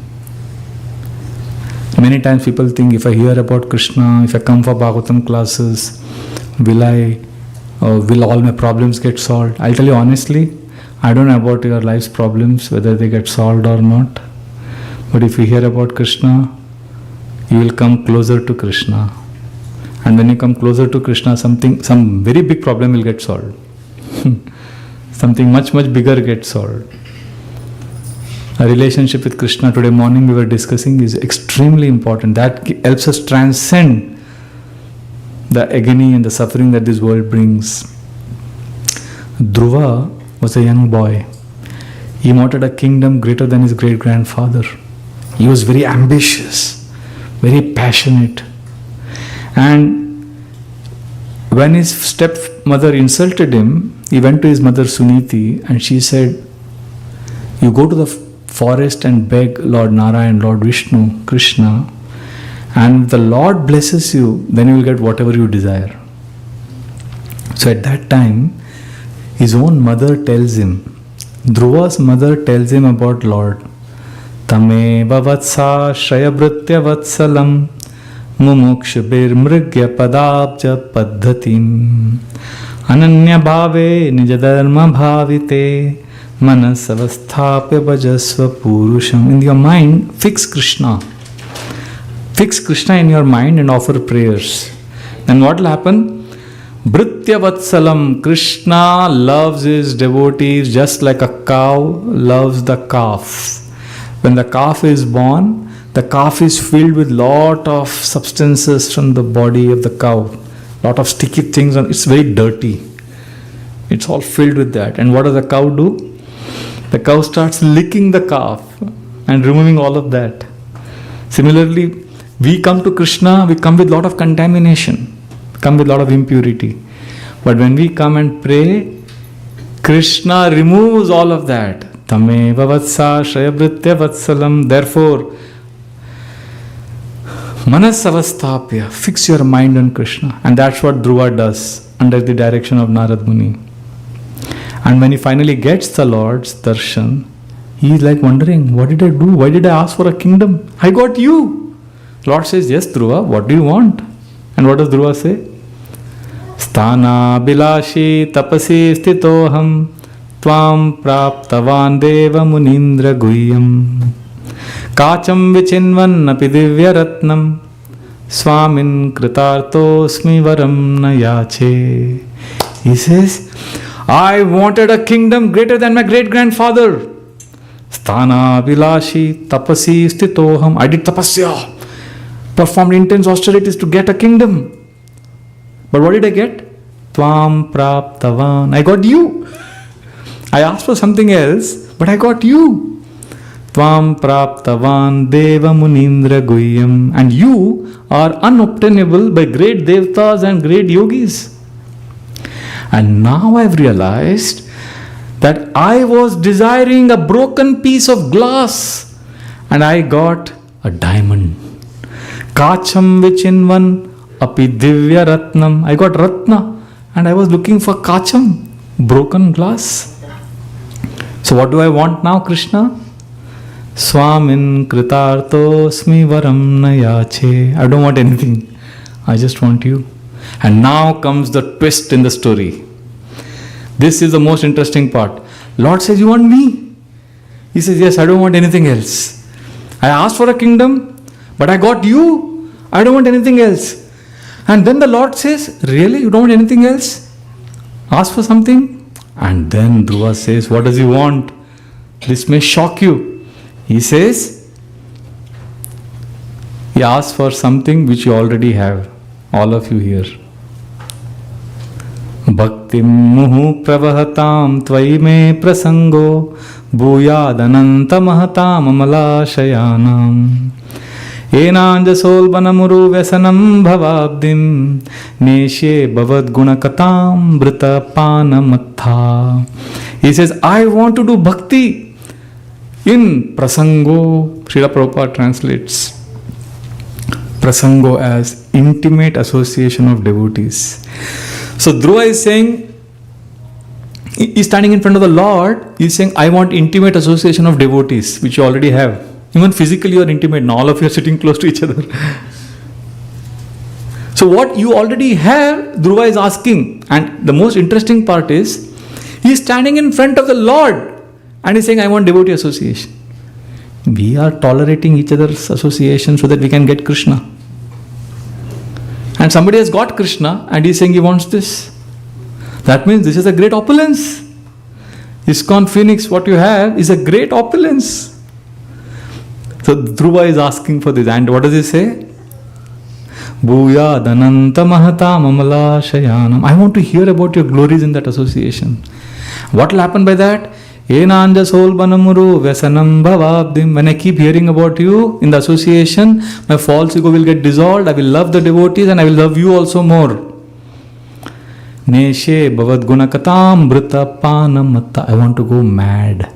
Many times people think, if I hear about Krishna, if I come for Bhagavatam classes, will all my problems get solved? I'll tell you honestly, I don't know about your life's problems, whether they get solved or not. But if you hear about Krishna, you will come closer to Krishna. And when you come closer to Krishna, some very big problem will get solved. Something much bigger gets solved. A relationship with Krishna, today morning we were discussing, is extremely important. That helps us transcend the agony and the suffering that this world brings. Dhruva was a young boy. He wanted a kingdom greater than his great-grandfather. He was very ambitious, very passionate. And when his mother insulted him, he went to his mother Suniti and she said, you go to the forest and beg Lord Narayan, Lord Vishnu, Krishna, and if the Lord blesses you, then you will get whatever you desire. So at that time, his own mother tells him, Dhruva's mother tells him about Lord. Tameva vatsa shrayabhritya vatsalam mumukshabir mrigya padabja paddhatim ananya bhave nijadharma bhavite manasavasthapya bhajasva purusham. In your mind, fix Krishna. Fix Krishna in your mind and offer prayers. Then what will happen? Bhritya vatsalam. Krishna loves his devotees just like a cow loves the calf. When the calf is born, the calf is filled with lot of substances from the body of the cow. Lot of sticky things, and it's very dirty. It's all filled with that. And what does the cow do? The cow starts licking the calf and removing all of that. Similarly, we come to Krishna, we come with lot of contamination, come with lot of impurity. But when we come and pray, Krishna removes all of that. Tameva vatsa shrayabhritya vatsalam. Therefore, manasavasthapya, fix your mind on Krishna. And that's what Dhruva does under the direction of Narad Muni. And when he finally gets the Lord's darshan, he is like wondering, what did I do? Why did I ask for a kingdom? I got you. Lord says, yes, Dhruva, what do you want? And what does Dhruva say? Sthana bilashi tapasi stitoham tvam praptavan deva munindra guhyam kacham vichinvan api divya ratnam swamin kritartosmi varam nayache. He says, I wanted a kingdom greater than my great-grandfather. Sthana bilashi tapasi stitoham. I did tapasya, performed intense austerities to get a kingdom. But what did I get? Tvam praptavan. I got you. I asked for something else, but I got you. Tvam praptavan deva munindra guhyam. And you are unobtainable by great devatas and great yogis. And now I've realized that I was desiring a broken piece of glass and I got a diamond. Kacham vichinvan api divya ratnam. I got ratna and I was looking for kacham, broken glass. So what do I want now, Krishna? Swamin kritartosmi varam nayache. I don't want anything. I just want you. And now comes the twist in the story. This is the most interesting part. Lord says, you want me? He says, yes, I don't want anything else. I asked for a kingdom, but I got you. I don't want anything else. And then the Lord says, really? You don't want anything else? Ask for something? And then Dhruva says, what does he want? This may shock you. He says, he asks for something which you already have. All of you here. Bhaktim muhu pravahatam tvai me prasango bhuyadananta mahatam amalashayanam enanja solbanamuru vyasanam bhavabdim neshe bhavad gunakatam brita panamatha. He says, I want to do bhakti in prasango. Srila Prabhupada translates prasango as intimate association of devotees. So Dhruva is saying, he's standing in front of the Lord, he's saying, I want intimate association of devotees, which you already have. Even physically you are intimate, now all of you are sitting close to each other. So what you already have, Dhruva is asking. And the most interesting part is, he's standing in front of the Lord and he's saying, I want devotee association. We are tolerating each other's association so that we can get Krishna. And somebody has got Krishna and he's saying he wants this. That means this is a great opulence. ISKCON Phoenix, what you have is a great opulence. So Dhruva is asking for this. And what does he say? Bhuya dananta mahatam amala shayanam. I want to hear about your glories in that association. What will happen by that? Enanja solbanamuru vyasanam bhavabdim. When I keep hearing about you in the association, my false ego will get dissolved. I will love the devotees and I will love you also more. Neshe bhavad gunakatam brita panamatta. I want to go mad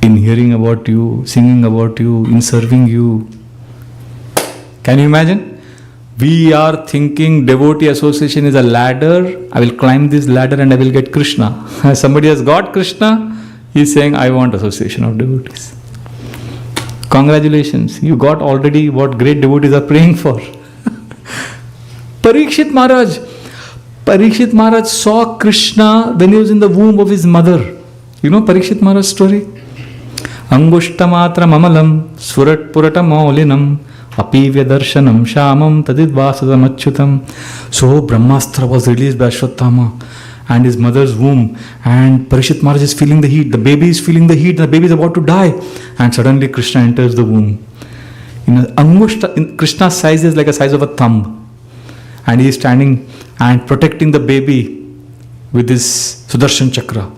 in hearing about you, singing about you, in serving you. Can you imagine? We are thinking devotee association is a ladder. I will climb this ladder and I will get Krishna. Somebody has got Krishna, he is saying, I want association of devotees. Congratulations, you got already what great devotees are praying for. Parikshit Maharaj saw Krishna when he was in the womb of his mother. You know Parikshit Maharaj's story? Angushtamatra mamalam surat purata maulinam apivya darshanam shamam tadidvasadam achyutam. So Brahmastra was released by Ashwatthama and his mother's womb, and Parikshit Maharaj is feeling the heat. The baby is feeling the heat. The baby is about to die, and suddenly Krishna enters the womb. Krishna's size is like a size of a thumb. And he is standing and protecting the baby with this Sudarshan Chakra.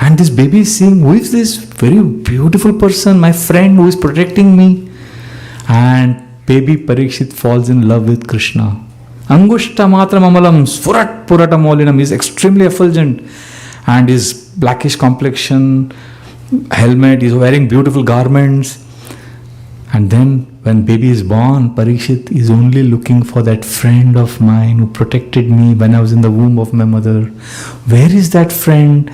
And this baby is seeing, who is this very beautiful person, my friend who is protecting me? And baby Parikshit falls in love with Krishna. Angushta matra mamalam sfurat purata maulinam is extremely effulgent. And his blackish complexion, helmet, he is wearing beautiful garments. And then when baby is born, Parikshit is only looking for that friend of mine who protected me when I was in the womb of my mother. Where is that friend?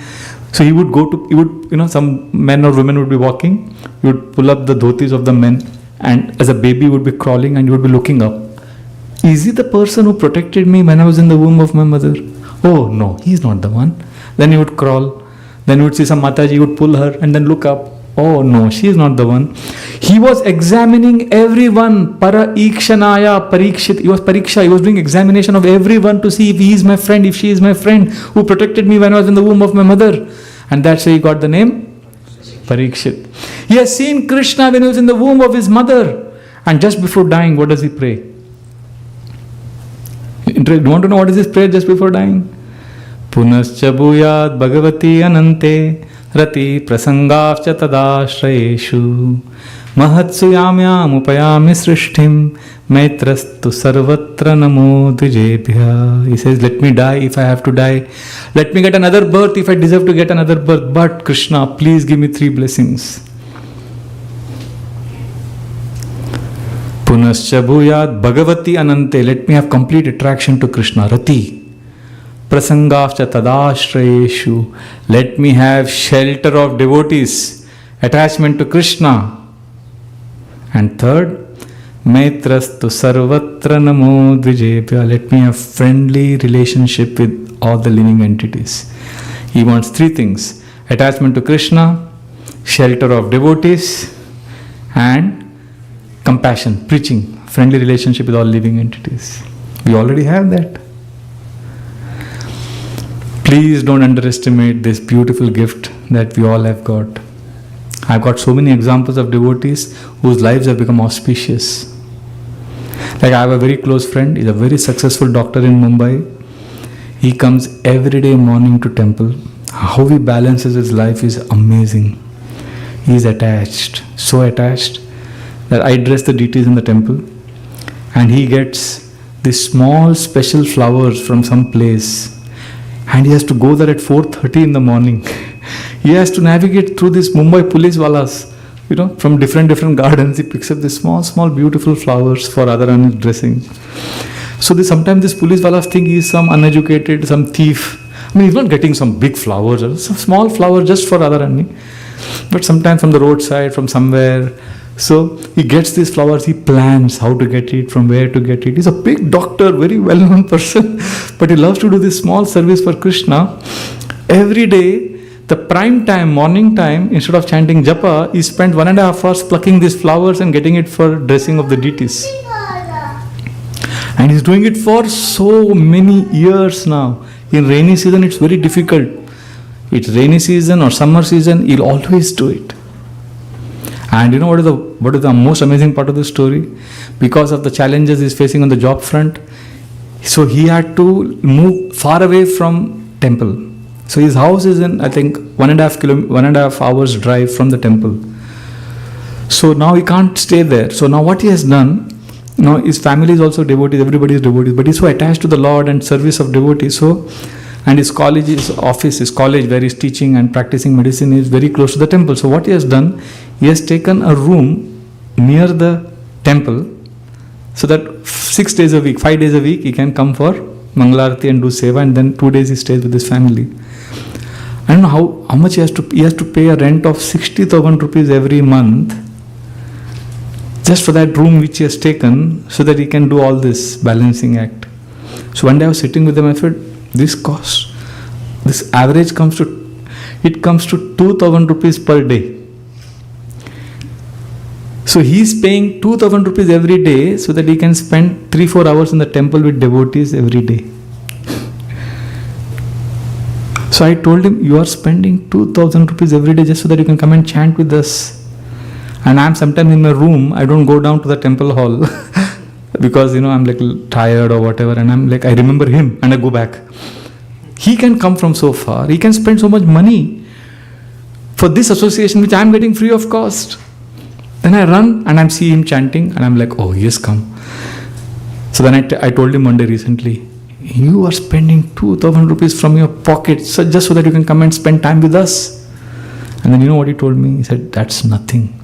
So he would go to, some men or women would be walking. He would pull up the dhotis of the men, and as a baby would be crawling and he would be looking up. Is he the person who protected me when I was in the womb of my mother? Oh no, he is not the one. Then he would crawl. Then he would see some Mataji, he would pull her and then look up. Oh no, she is not the one. He was examining everyone. Para ikshanaya parikshit. He was pariksha. He was doing examination of everyone to see if he is my friend, if she is my friend, who protected me when I was in the womb of my mother. And that's why he got the name Parikshit. He has seen Krishna when he was in the womb of his mother. And just before dying, what does he pray? Do you want to know what is his prayer just before dying? Punascha bhuyat bhagavati anante rati prasangavcha tadashrayeshu mahatsu yamyam upayami srishtim maitrastu sarvatra namo dvijebhya. He says, let me die if I have to die. Let me get another birth if I deserve to get another birth. But Krishna, please give me 3 blessings. Punascha bhuyat bhagavati anante. Let me have complete attraction to Krishna. Rati prasangavcha tadashrayeshu. Let me have shelter of devotees, attachment to Krishna. And third, maitrastu sarvatra namo dvijebhya. Let me have friendly relationship with all the living entities. He wants 3 things: attachment to Krishna, shelter of devotees, and compassion, preaching, friendly relationship with all living entities. We already have that. Please don't underestimate this beautiful gift that we all have got. I've got so many examples of devotees whose lives have become auspicious. Like I have a very close friend, he's a very successful doctor in Mumbai. He comes every day morning to temple. How he balances his life is amazing. He is attached, so attached that I dress the deities in the temple and he gets these small special flowers from some place and he has to go there at 4:30 in the morning. He has to navigate through this Mumbai police walas, from different gardens. He picks up these small beautiful flowers for Radharani's dressing. So sometimes this police walas think he is some uneducated, some thief. I mean, he's not getting some big flowers, or some small flower just for Radharani. But sometimes from the roadside, from somewhere. So he gets these flowers, he plans how to get it, from where to get it. He's a big doctor, very well-known person, but he loves to do this small service for Krishna. Every day, the prime time, morning time, instead of chanting japa, he spent 1.5 hours plucking these flowers and getting it for dressing of the deities. And he's doing it for so many years now. In rainy season, it's very difficult. It's rainy season or summer season, he'll always do it. And you know what is the most amazing part of the story? Because of the challenges he's facing on the job front, so he had to move far away from temple. So his house is in, I think, 1.5 hours drive from the temple. So now he can't stay there. So now what he has done, his family is also devotees, everybody is devotees, but he's so attached to the Lord and service of devotees. So And his college, his office, his college where he's teaching and practicing medicine is very close to the temple. So what he has done, he has taken a room near the temple so that 6 days a week, 5 days a week, he can come for Mangalarti and do seva, and then 2 days he stays with his family. I don't know how much he has to pay a rent of 60,000 rupees every month just for that room which he has taken so that he can do all this balancing act. So one day I was sitting with him, I said, this average comes to 2,000 rupees per day. So he's paying 2,000 rupees every day so that he can spend 3-4 hours in the temple with devotees every day. So I told him, you are spending 2,000 rupees every day just so that you can come and chant with us. And I'm sometimes in my room, I don't go down to the temple hall because, I'm like tired or whatever. And I'm like, I remember him and I go back. He can come from so far. He can spend so much money for this association which I'm getting free of cost. Then I run and I see him chanting and I'm like, oh, he has come. So then I told him one day recently, you are spending 2,000 rupees from your pocket just so that you can come and spend time with us. And then you know what he told me? He said, that's nothing.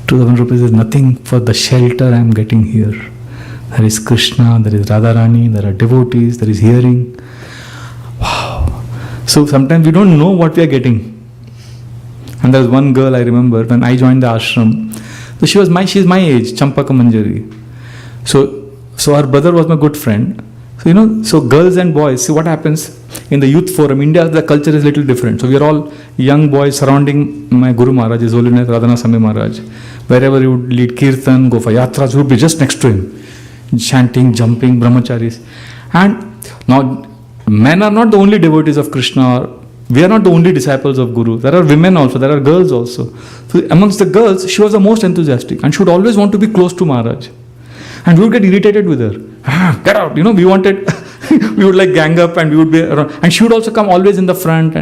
2,000 rupees is nothing for the shelter I am getting here. There is Krishna, there is Radharani, there are devotees, there is hearing. Wow. So sometimes we don't know what we are getting. And there was one girl I remember when I joined the ashram. So she's my age, Champaka Manjari. So her brother was my good friend. So girls and boys, see what happens in the youth forum. India, the culture is a little different. So we are all young boys surrounding my Guru Maharaj, His Holiness Radhana Swami Maharaj. Wherever he would lead kirtan, go for yatras, we would be just next to him, chanting, jumping, brahmacharis. And now, men are not the only devotees of Krishna. We are not the only disciples of Guru. There are women also, there are girls also. So amongst the girls, she was the most enthusiastic and she would always want to be close to Maharaj. And we would get irritated with her. Get out, we wanted, we would like gang up and we would be around. And she would also come always in the front.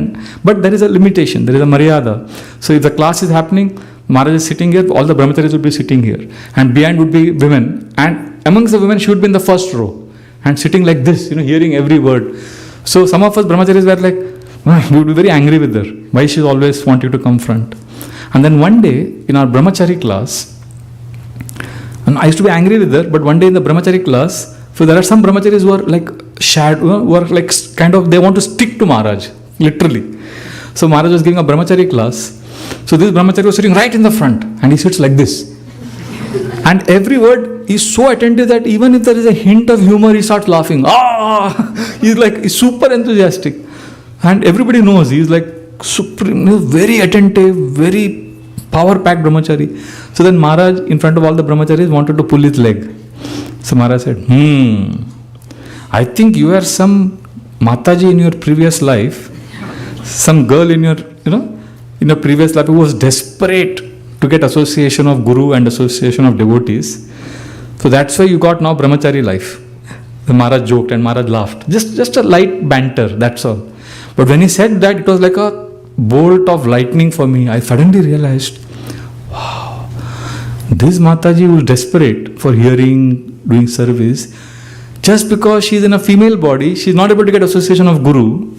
But there is a limitation, there is a maryada. So if the class is happening, Maharaj is sitting here, all the brahmacharis would be sitting here. And behind would be women. And amongst the women, she would be in the first row. And sitting like this, hearing every word. So some of us brahmacharis were like, we would be very angry with her. Why she's always wanting to come front. And then one day, in our brahmachari class, and I used to be angry with her, but one day in the brahmachari class, so there are some brahmacharis who are like who are like kind of, they want to stick to Maharaj, literally. So Maharaj was giving a brahmachari class. So this brahmachari was sitting right in the front and he sits like this. And every word is so attentive that even if there is a hint of humor, he starts laughing. He's super enthusiastic. And everybody knows he's like supreme, very attentive, very power-packed brahmachari. So then Maharaj, in front of all the brahmacharis, wanted to pull his leg. So Maharaj said, I think you are some Mataji in your previous life, some girl in your, in a previous life who was desperate to get association of Guru and association of devotees. So that's why you got now brahmachari life. The Maharaj joked and Maharaj laughed. Just a light banter, that's all. But when he said that, it was like a bolt of lightning for me. I suddenly realized, wow, this Mataji who is desperate for hearing, doing service, just because she is in a female body, she is not able to get association of Guru,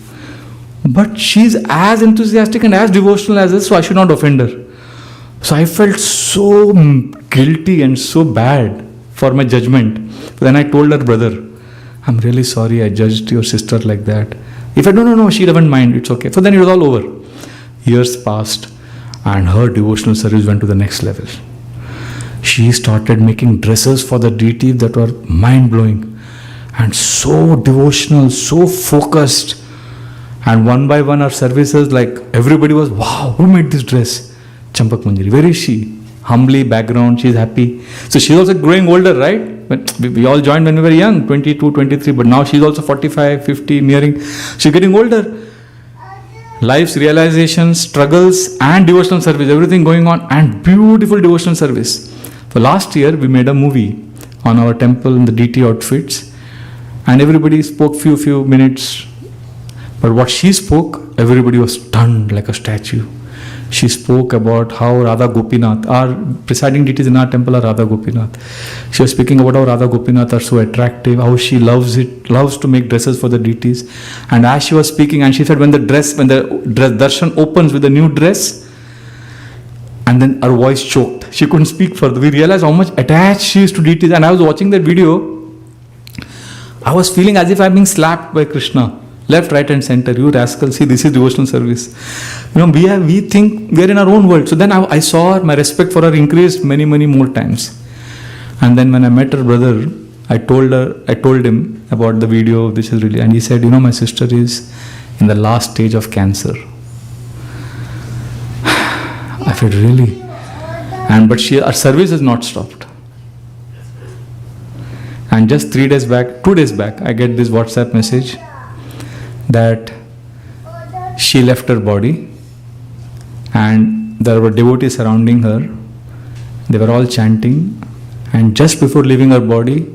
but she is as enthusiastic and as devotional as us, so I should not offend her. So I felt so guilty and so bad for my judgment. Then I told her brother, I'm really sorry I judged your sister like that. If I don't know, she doesn't mind, it's okay. So then it was all over. Years passed and her devotional service went to the next level. She started making dresses for the deity that were mind-blowing and so devotional, so focused. And one by one our services, like everybody was, wow, who made this dress? Champak Manjari. Where is she? Humbly, background, she's happy. So she's also growing older, right? We all joined when we were young, 22, 23, but now she's also 45, 50, nearing. She's getting older. Life's realizations, struggles and devotional service, everything going on, and beautiful devotional service. So last year we made a movie on our temple in the deity outfits, and everybody spoke few minutes. But what she spoke, everybody was stunned like a statue. She spoke about how Radha Gopinath, our presiding deities in our temple are Radha Gopinath. She was speaking about how Radha Gopinath are so attractive, how she loves to make dresses for the deities. And as she was speaking, and she said when the darshan opens with a new dress, and then her voice choked. She couldn't speak further. We realized how much attached she is to deities. And I was watching that video. I was feeling as if I'm being slapped by Krishna. Left, right and center. You rascal, see, this is devotional service. We think we are in our own world. So then I saw her, my respect for her increased many, many more times. And then when I met her brother, I told him about the video, this is really, and he said, my sister is in the last stage of cancer. I felt really. But her service has not stopped. And just 2 days back, I get this WhatsApp message that she left her body and there were devotees surrounding her. They were all chanting, and just before leaving her body,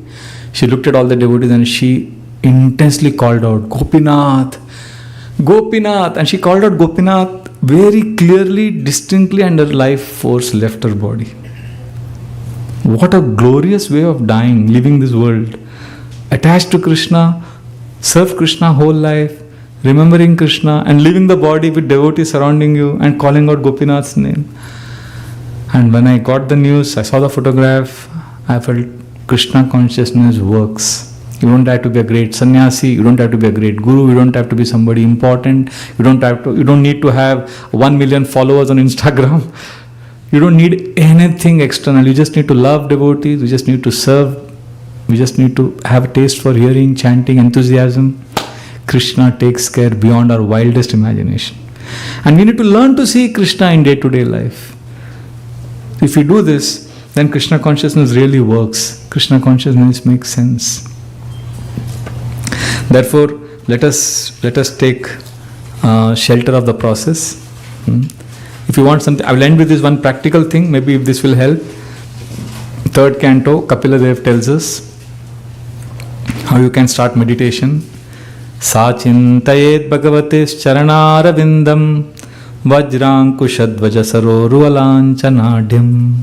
she looked at all the devotees and she intensely called out, Gopinath, Gopinath, and she called out Gopinath very clearly, distinctly, and her life force left her body. What a glorious way of dying, leaving this world. Attached to Krishna, serve Krishna whole life, remembering Krishna and leaving the body with devotees surrounding you and calling out Gopinath's name. And when I got the news, I saw the photograph, I felt Krishna consciousness works. You don't have to be a great sannyasi, you don't have to be a great guru, you don't have to be somebody important, you don't need to have 1 million followers on Instagram. You don't need anything external. You just need to love devotees, you just need to serve, you just need to have a taste for hearing, chanting, enthusiasm. Krishna takes care beyond our wildest imagination. And we need to learn to see Krishna in day-to-day life. If we do this, then Krishna consciousness really works. Krishna consciousness makes sense. Therefore, let us take shelter of the process. If you want something, I will end with this one practical thing, maybe if this will help. 3rd canto, Kapila Dev tells us how you can start meditation. Sachintayet Bhagavatis Charanaravindam Vajrankushadvajasaroruvalanchanadyam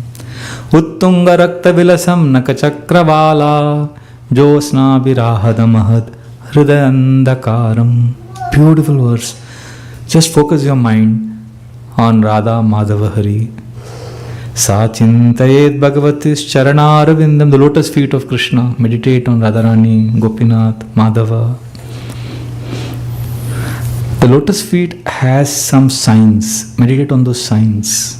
Uttunga Rakta Vilasam Nakachakravala Josna Virahadamahad Hridayandakaram. Beautiful verse. Just focus your mind on Radha Madhava Hari. Sachintayet Bhagavatis Charanaravindam, the lotus feet of Krishna. Meditate on Radharani, Gopinath, Madhava. The lotus feet has some signs. Meditate on those signs.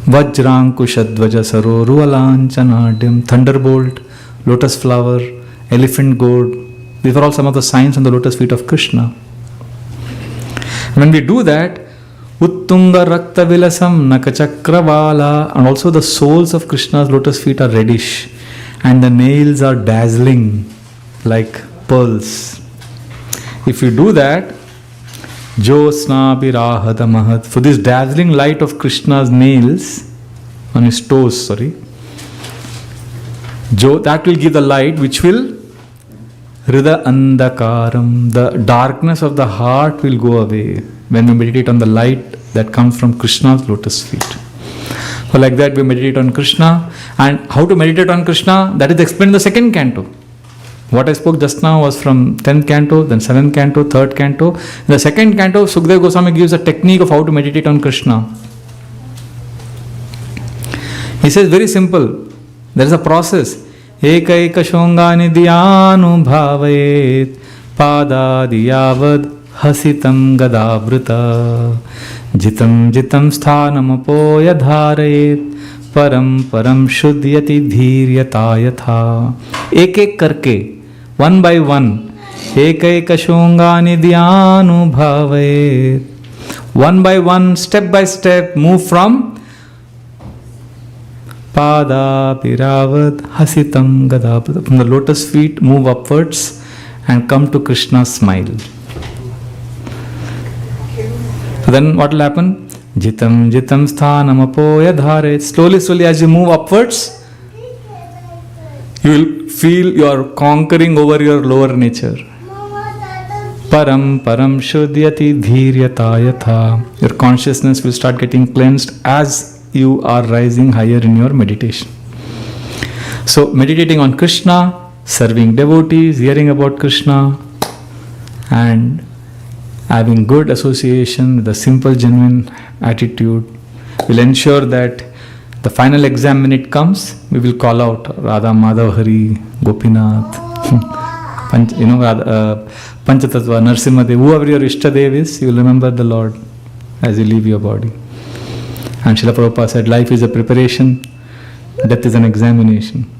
Vajrankushadvaja saroruvalanchanadyam, thunderbolt, lotus flower, elephant gourd. These are all some of the signs on the lotus feet of Krishna. When we do that, Uttunga Rakta Vilasam Nakachakravala, and also the soles of Krishna's lotus feet are reddish and the nails are dazzling like pearls. If you do that, Josna Birahada Mahat, for this dazzling light of Krishna's nails, on his toes, that will give the light which will Hrida Andakaram, the darkness of the heart will go away when we meditate on the light that comes from Krishna's lotus feet. So like that we meditate on Krishna. And how to meditate on Krishna, that is explained in the 2nd canto. What I spoke just now was from 10th canto, then 7th canto, 3rd canto. In the 2nd canto, Sukadeva Goswami gives a technique of how to meditate on Krishna. He says very simple, there is a process. Ekaika shongani dhyanu bhavayet padadiyavad hasitam gadavrita jitam jitam sthanam apoya dharayet param param shuddhyati dhiryata yatha. Ek karke, one by one, ekaika shongani dhyanu bhavayet. One by one, step by step, move from Pada Piravad Hasitam Gadapata. From the lotus feet, move upwards and come to Krishna's smile. So then what will happen? Jitam Jitam Sthanam Apoya Dhare. Slowly, as you move upwards, you will feel you are conquering over your lower nature. Param param shodhyati dhiryata yatha. Your consciousness will start getting cleansed as you are rising higher in your meditation. So meditating on Krishna, serving devotees, hearing about Krishna, and having good association with a simple, genuine attitude will ensure that the final exam, when it comes, we will call out Radha, Madhav, Hari, Gopinath, Panchatattva, Narsimhadev, whoever your Ishtadev is, you will remember the Lord as you leave your body. And Srila Prabhupada said, life is a preparation, death is an examination.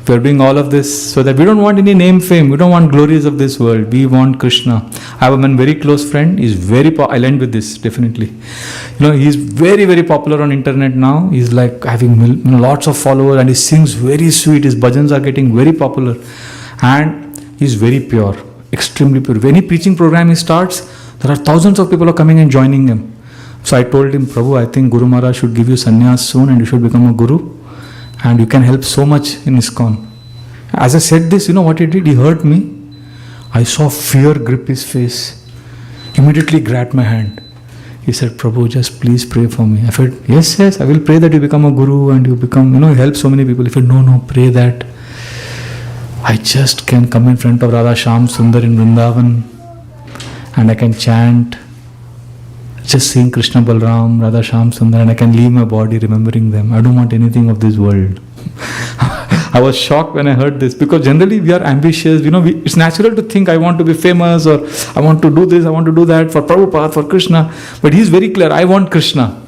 We are doing all of this so that we don't want any name, fame, we don't want glories of this world. We want Krishna. I have a very close friend. He's very I'll end with this definitely. He's very, very popular on internet now. He's like having lots of followers and he sings very sweet. His bhajans are getting very popular and he's very pure, extremely pure. When any preaching program he starts, there are thousands of people are coming and joining him. So I told him, Prabhu, I think Guru Maharaj should give you sannyas soon and you should become a guru. And you can help so much in ISKCON. As I said this, what he did? He heard me. I saw fear grip his face. Immediately grabbed my hand. He said, Prabhu, just please pray for me. I said, yes, I will pray that you become a guru and you become, you help so many people. He said, no, pray that I just can come in front of Radha Shyam Sundar in Vrindavan and I can chant, just seeing Krishna Balram, Radha Shyam Sundar, and I can leave my body remembering them. I don't want anything of this world. I was shocked when I heard this because generally we are ambitious. It's natural to think I want to be famous or I want to do this, I want to do that for Prabhupada, for Krishna. But he's very clear, I want Krishna.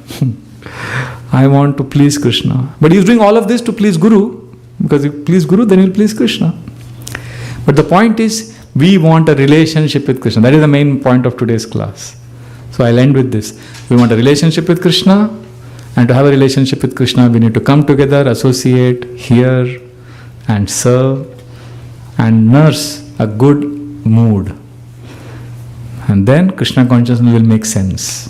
I want to please Krishna. But he's doing all of this to please Guru because if you please Guru, then you'll please Krishna. But the point is, we want a relationship with Krishna. That is the main point of today's class. So I'll end with this. We want a relationship with Krishna, and to have a relationship with Krishna, we need to come together, associate, hear, and serve, and nurse a good mood. And then Krishna consciousness will make sense.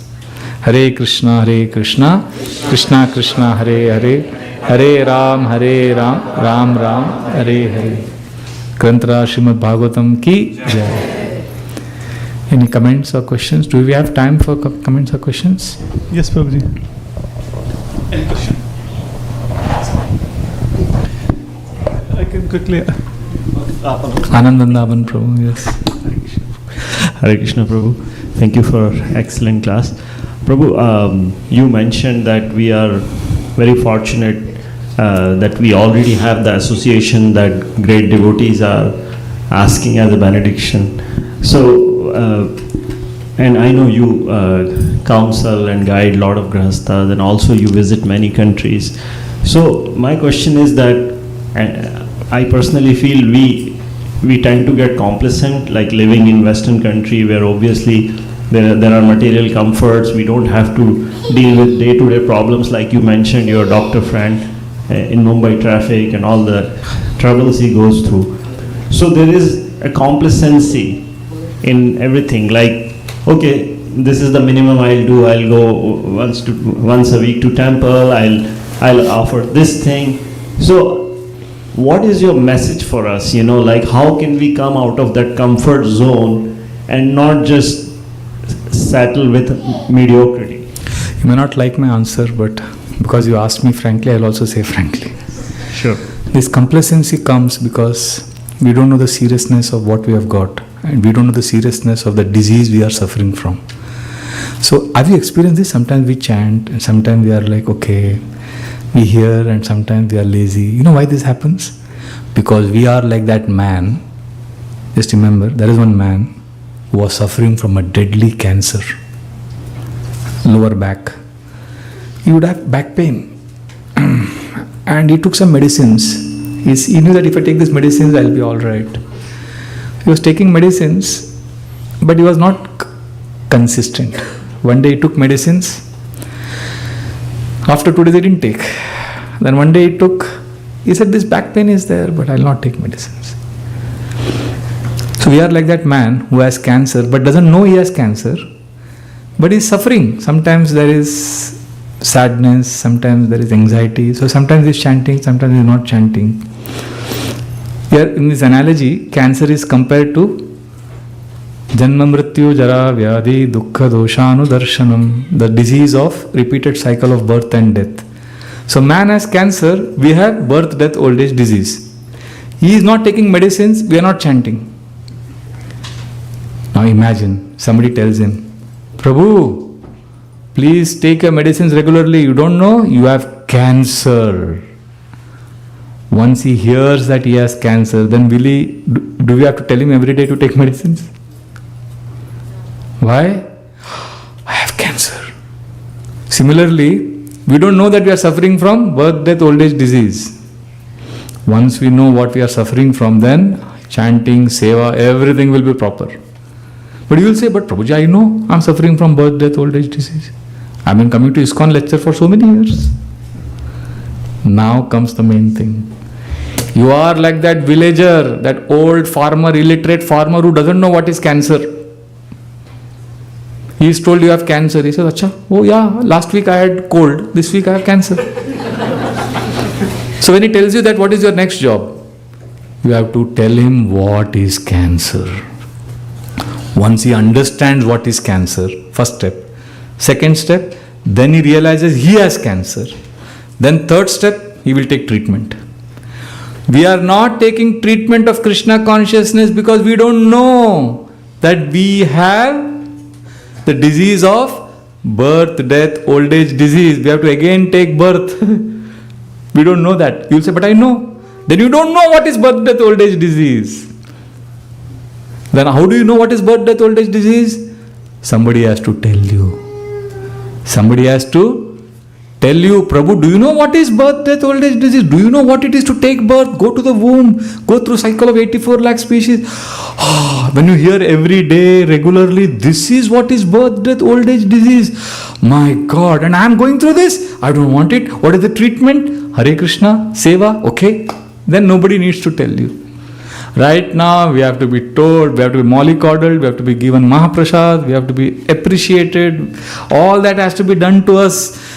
Hare Krishna, Krishna Krishna, Hare Hare, Hare Ram, Ram Ram, Hare Hare. Granthra Srimad Bhagavatam ki jai. Any comments or questions? Do we have time for comments or questions? Yes, Prabhuji. Any question? I can quickly. Anandandavan Prabhu, yes. Hare Krishna Prabhu. Thank you for excellent class. Prabhu, you mentioned that we are very fortunate that we already have the association that great devotees are asking as a benediction. So, and I know you counsel and guide a lot of grahasthas, and also you visit many countries. So my question is that I personally feel we tend to get complacent, like living in Western country where obviously there are material comforts. We don't have to deal with day-to-day problems like you mentioned, your doctor friend in Mumbai traffic and all the troubles he goes through. So there is a complacency in everything, like, okay, this is the minimum I'll do. I'll go once a week to temple. I'll offer this thing. So what is your message for us? Like how can we come out of that comfort zone and not just settle with mediocrity? You may not like my answer, but because you asked me frankly, I'll also say frankly. Sure. This complacency comes because we don't know the seriousness of what we have got, and we don't know the seriousness of the disease we are suffering from. So have you experienced this? Sometimes we chant and sometimes we are like, okay, we hear, and sometimes we are lazy. You know why this happens? Because we are like that man. Just remember, there is one man who was suffering from a deadly cancer, lower back. He would have back pain and he took some medicines. He knew that if I take these medicines, I'll be all right. He was taking medicines, but he was not consistent. One day he took medicines. After 2 days he didn't take. Then one day he said, this back pain is there, but I'll not take medicines. So we are like that man who has cancer, but doesn't know he has cancer, but he's suffering. Sometimes there is sadness, sometimes there is anxiety. So sometimes he's chanting, sometimes he's not chanting. Here in this analogy, cancer is compared to Janma mrityu jara vyadhi dukkha doshanu darshanam. The disease of repeated cycle of birth and death. So man has cancer, we have birth, death, old age, disease. He is not taking medicines, we are not chanting. Now imagine, somebody tells him, Prabhu, please take your medicines regularly. You don't know, you have cancer. Once he hears that he has cancer, then do we have to tell him every day to take medicines? Why? I have cancer. Similarly, we don't know that we are suffering from birth, death, old age, disease. Once we know what we are suffering from, then chanting, seva, everything will be proper. But you will say, but Prabhuji, I know I am suffering from birth, death, old age, disease. I have been coming to ISKCON lecture for so many years. Now comes the main thing. You are like that villager, that old farmer, illiterate farmer who doesn't know what is cancer. He is told you have cancer. He says, Acha, oh yeah, last week I had cold, this week I have cancer. So when he tells you that, what is your next job? You have to tell him what is cancer. Once he understands what is cancer, first step. Second step, then he realizes he has cancer. Then third step, he will take treatment. We are not taking treatment of Krishna consciousness because we don't know that we have the disease of birth, death, old age, disease. We have to again take birth. We don't know that. You'll say, but I know. Then you don't know what is birth, death, old age, disease. Then how do you know what is birth, death, old age, disease? Somebody has to tell you. Somebody has to tell you, Prabhu, do you know what is birth, death, old age, disease? Do you know what it is to take birth, go to the womb, go through cycle of 84 lakh species? When you hear every day, regularly, this is what is birth, death, old age, disease. My God, and I am going through this. I don't want it. What is the treatment? Hare Krishna, Seva, okay. Then nobody needs to tell you. Right now, we have to be told, we have to be mollycoddled, we have to be given Mahaprasad, we have to be appreciated. All that has to be done to us.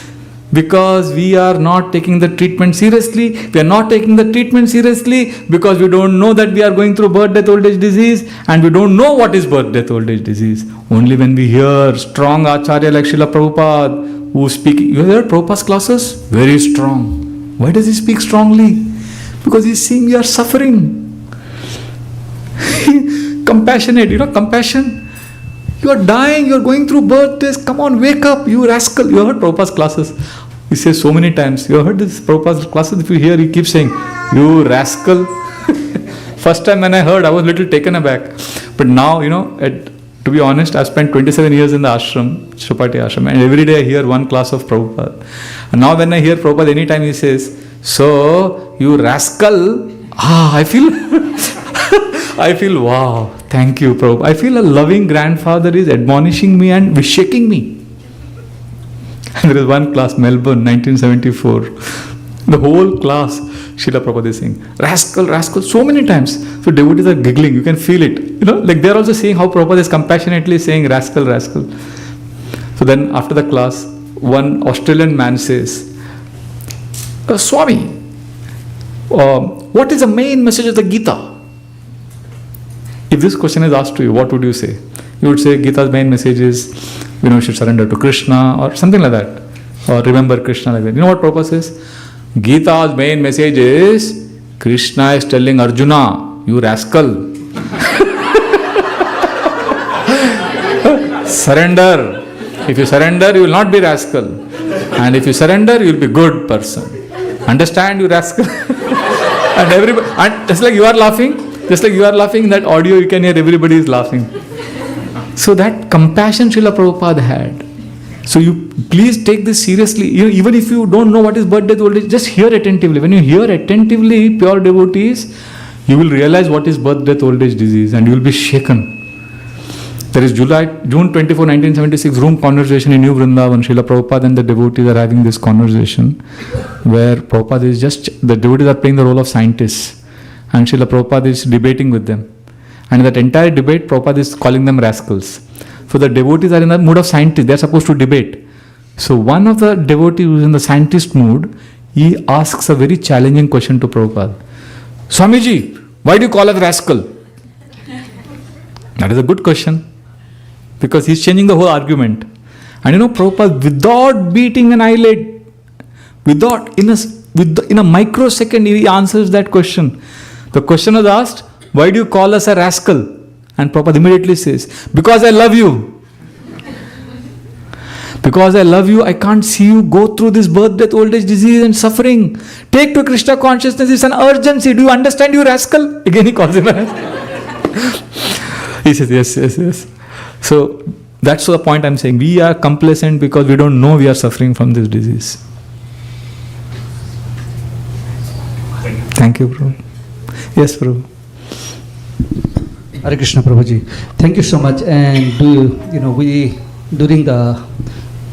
Because we are not taking the treatment seriously. We are not taking the treatment seriously because we don't know that we are going through birth, death, old age, disease, and we don't know what is birth, death, old age, disease. Only when we hear strong Acharya like Srila Prabhupada who speak, you heard Prabhupada's classes? Very strong. Why does he speak strongly? Because he's seeing you are suffering. Compassionate, compassion. You are dying, you are going through birth, this, come on, wake up, you rascal. You heard Prabhupada's classes. He says so many times. You heard this Prabhupada's classes, if you hear, he keeps saying, you rascal. First time when I heard, I was a little taken aback. But now, to be honest, I've spent 27 years in the ashram, Shupati ashram, and every day I hear one class of Prabhupada. And now when I hear Prabhupada, anytime he says, so, you rascal, I feel, wow, thank you, Prabhupada. I feel a loving grandfather is admonishing me and shaking me. And there is one class, Melbourne, 1974. The whole class, Srila Prabhupada is saying, rascal, rascal, so many times. So devotees are giggling, you can feel it. Like they are also saying how Prabhupada is compassionately saying, rascal, rascal. So then after the class, one Australian man says, Swami, what is the main message of the Gita? If this question is asked to you, what would you say? You would say Gita's main message is, you should surrender to Krishna or something like that. Or remember Krishna like that. You know what Prabhupada says? Gita's main message is, Krishna is telling Arjuna, you rascal. Surrender. If you surrender, you will not be rascal. And if you surrender, you will be good person. Understand, you rascal? And everybody, and just like you are laughing, in that audio you can hear everybody is laughing. So that compassion Srila Prabhupada had. So you please take this seriously. Even if you don't know what is birth, death, old age, just hear attentively. When you hear attentively, pure devotees, you will realize what is birth, death, old age, disease, and you will be shaken. There is June 24, 1976, room conversation in New Vrindavan. Srila Prabhupada and the devotees are having this conversation where Prabhupada is the devotees are playing the role of scientists and Srila Prabhupada is debating with them. And in that entire debate, Prabhupada is calling them rascals. So the devotees are in the mood of scientists. They are supposed to debate. So one of the devotees who is in the scientist mood, he asks a very challenging question to Prabhupada. Swamiji, why do you call us rascal? That is a good question. Because he's changing the whole argument. And Prabhupada, without beating an eyelid, in a microsecond, he answers that question. The question was asked, why do you call us a rascal? And Prabhupada immediately says, because I love you. Because I love you, I can't see you go through this birth, death, old age, disease and suffering. Take to Krishna consciousness, it's an urgency. Do you understand, you rascal? Again he calls him a rascal. He says, yes. So, that's the point I'm saying. We are complacent because we don't know we are suffering from this disease. Thank you, Prabhu. Yes, Prabhu. Hare Krishna, Prabhuji. Thank you so much. And we during the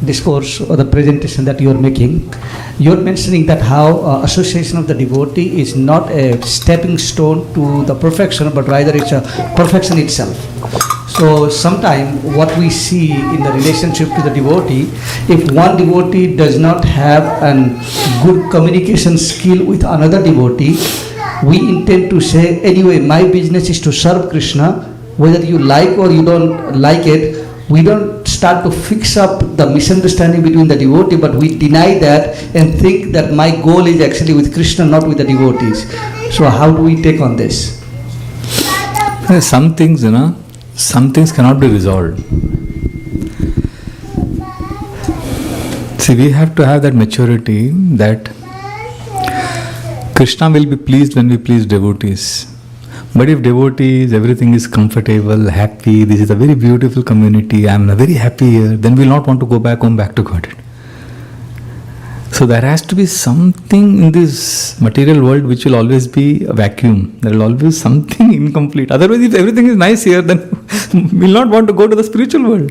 discourse or the presentation that you are making, you are mentioning that how association of the devotee is not a stepping stone to the perfection, but rather it's a perfection itself. So sometimes what we see in the relationship to the devotee, if one devotee does not have a good communication skill with another devotee, we intend to say, anyway, my business is to serve Krishna, whether you like or you don't like it. We don't start to fix up the misunderstanding between the devotee, but we deny that and think that my goal is actually with Krishna, not with the devotees. So how do we take on this? Some things, some things cannot be resolved. See, we have to have that maturity that Krishna will be pleased when we please devotees. But if devotees, everything is comfortable, happy, this is a very beautiful community, I am very happy here, then we will not want to go back home, back to Godhead. So there has to be something in this material world which will always be a vacuum. There will always something incomplete. Otherwise, if everything is nice here, then we will not want to go to the spiritual world.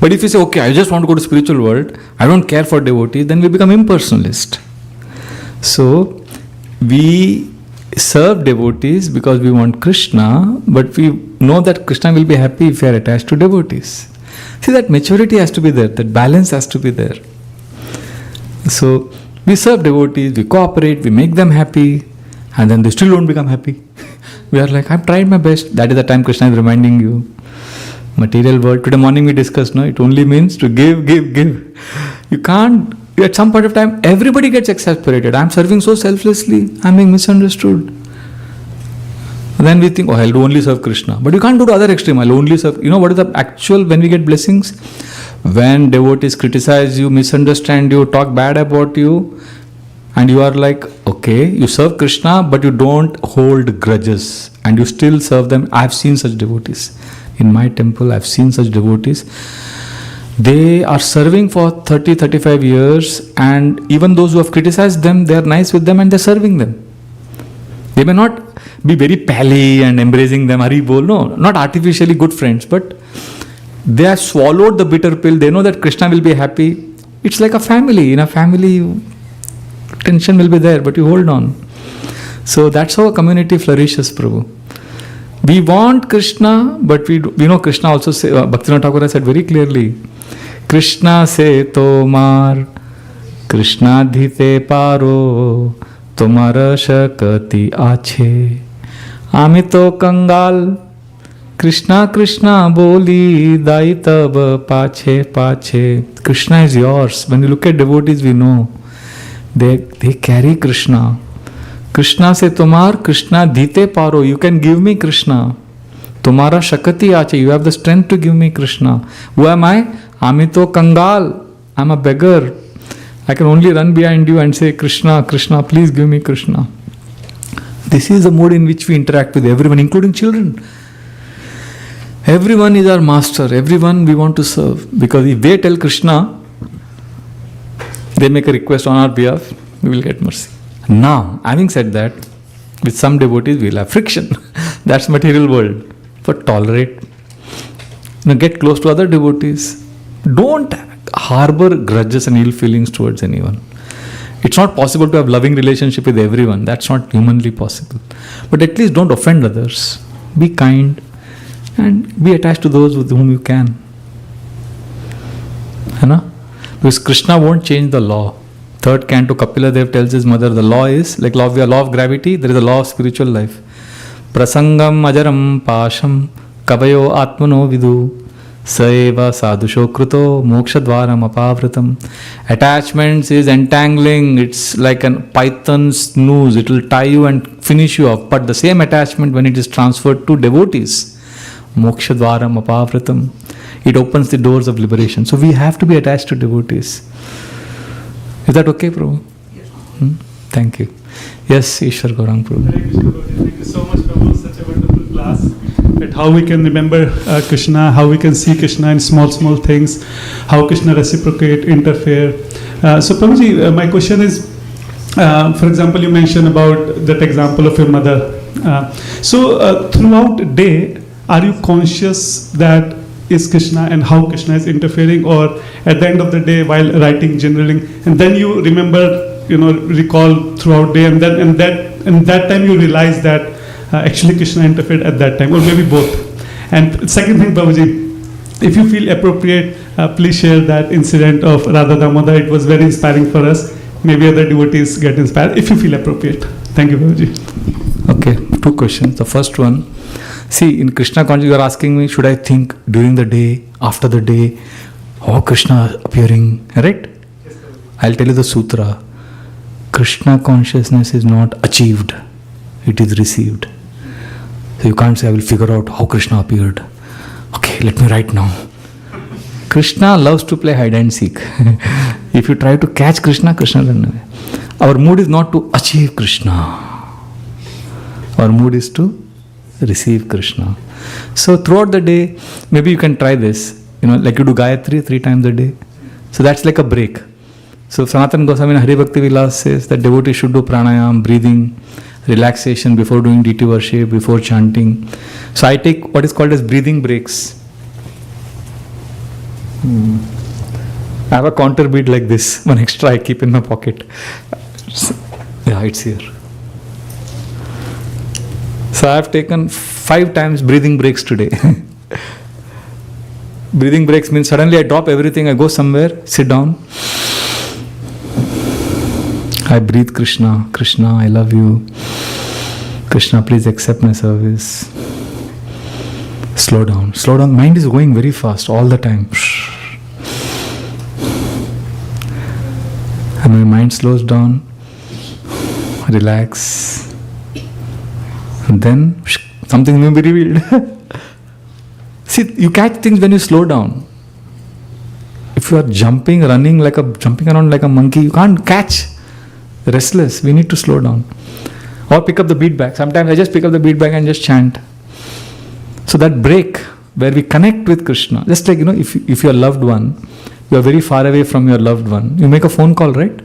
But if you say, okay, I just want to go to spiritual world, I don't care for devotees, then we become impersonalist. So, we serve devotees because we want Krishna, but we know that Krishna will be happy if we are attached to devotees. See, that maturity has to be there, that balance has to be there. So, we serve devotees, we cooperate, we make them happy, and then they still don't become happy. We are like, I've tried my best. That is the time Krishna is reminding you. Material world, today morning we discussed, no, it only means to give. You can't, at some point of time, everybody gets exasperated. I'm serving so selflessly, I'm being misunderstood. And then we think, oh, I'll only serve Krishna. But you can't go to other extreme, I'll only serve. What is the actual, when we get blessings? When devotees criticize you, misunderstand you, talk bad about you, and you are like, okay, you serve Krishna, but you don't hold grudges, and you still serve them. I've seen such devotees. In my temple, I've seen such devotees. They are serving for 30-35 years, and even those who have criticized them, they are nice with them and they're serving them. They may not be very pally and embracing them, Hari Bol, no, not artificially good friends, but they have swallowed the bitter pill. They know that Krishna will be happy. It's like a family. In a family, tension will be there, but you hold on. So that's how a community flourishes, Prabhu. We want Krishna, but we know Krishna also say, Bhaktivinoda Thakur has said very clearly, Krishna se tomar, Krishna dhite paro, tomara shakati ache, amito kangal, Krishna Krishna boli, dai tab pache. Krishna is yours. When you look at devotees, we know they carry Krishna. Krishna se tomar, Krishna dhite paro. You can give me Krishna. Tomara shakati ache. You have the strength to give me Krishna. Who am I? Amito kangal. I'm a beggar. I can only run behind you and say, Krishna, Krishna, please give me Krishna. This is the mode in which we interact with everyone, including children. Everyone is our master. Everyone we want to serve. Because if they tell Krishna, they make a request on our behalf, we will get mercy. Now, having said that, with some devotees we will have friction. That's material world. But tolerate. Get close to other devotees. Don't harbor grudges and ill feelings towards anyone. It's not possible to have loving relationship with everyone. That's not humanly possible. But at least don't offend others. Be kind and be attached to those with whom you can. Because Krishna won't change the law. Third canto, Kapila Dev tells his mother, the law is like law of gravity, there is a law of spiritual life. Prasangam ajaram pasham kavayo atmano vidu. Saeva sadhusho kruto mokshadvaram apavritam. Attachments is entangling. It's like a python's noose. It will tie you and finish you off. But the same attachment, when it is transferred to devotees, mokshadvaram apavritam, it opens the doors of liberation. So we have to be attached to devotees. Is that okay, Prabhu? Yes. Thank you. Yes, Ishwar Gaurang Prabhu. Hare Krishna, Prabhuji. Thank you so much, Prabhu. Such a wonderful class. At how we can remember Krishna, how we can see Krishna in small things, how Krishna reciprocate, interfere. So Prabhuji, my question is, for example, you mentioned about that example of your mother. So throughout the day, are you conscious that is Krishna and how Krishna is interfering, or at the end of the day while writing, journaling, and then you remember, recall throughout day, and that time you realize that actually Krishna interfered at that time, or maybe both. And second thing, Prabhuji, if you feel appropriate, please share that incident of Radha Damodar. It was very inspiring for us. Maybe other devotees get inspired, if you feel appropriate. Thank you, Prabhuji. Okay, 2 questions. The first one, see, in Krishna consciousness, you are asking me, should I think during the day, after the day, how Krishna appearing, right? Yes, I'll tell you the sutra. Krishna consciousness is not achieved, it is received. So you can't say, I will figure out how Krishna appeared. Okay, let me write now. Krishna loves to play hide and seek. If you try to catch Krishna, Krishna will run away. Our mood is not to achieve Krishna. Our mood is to receive Krishna. So throughout the day, maybe you can try this. Like you do Gayatri 3 times a day. So that's like a break. So Sanatana Goswami in Hari Bhakti Vilas says that devotees should do pranayam, breathing, relaxation before doing deity worship, before chanting. So I take what is called as breathing breaks. I have a counter bead like this, one extra I keep in my pocket. Yeah, it's here. So I have taken 5 times breathing breaks today. Breathing breaks means suddenly I drop everything, I go somewhere, sit down. I breathe Krishna, Krishna, I love you. Krishna, please accept my service. Slow down. Mind is going very fast all the time. And my mind slows down, relax. And then something may be revealed. See, you catch things when you slow down. If you are jumping around like a monkey, you can't catch. Restless, we need to slow down. Or pick up the beat bag. Sometimes I just pick up the beat bag and just chant. So that break where we connect with Krishna, just like, if your loved one, you are very far away from your loved one, you make a phone call, right?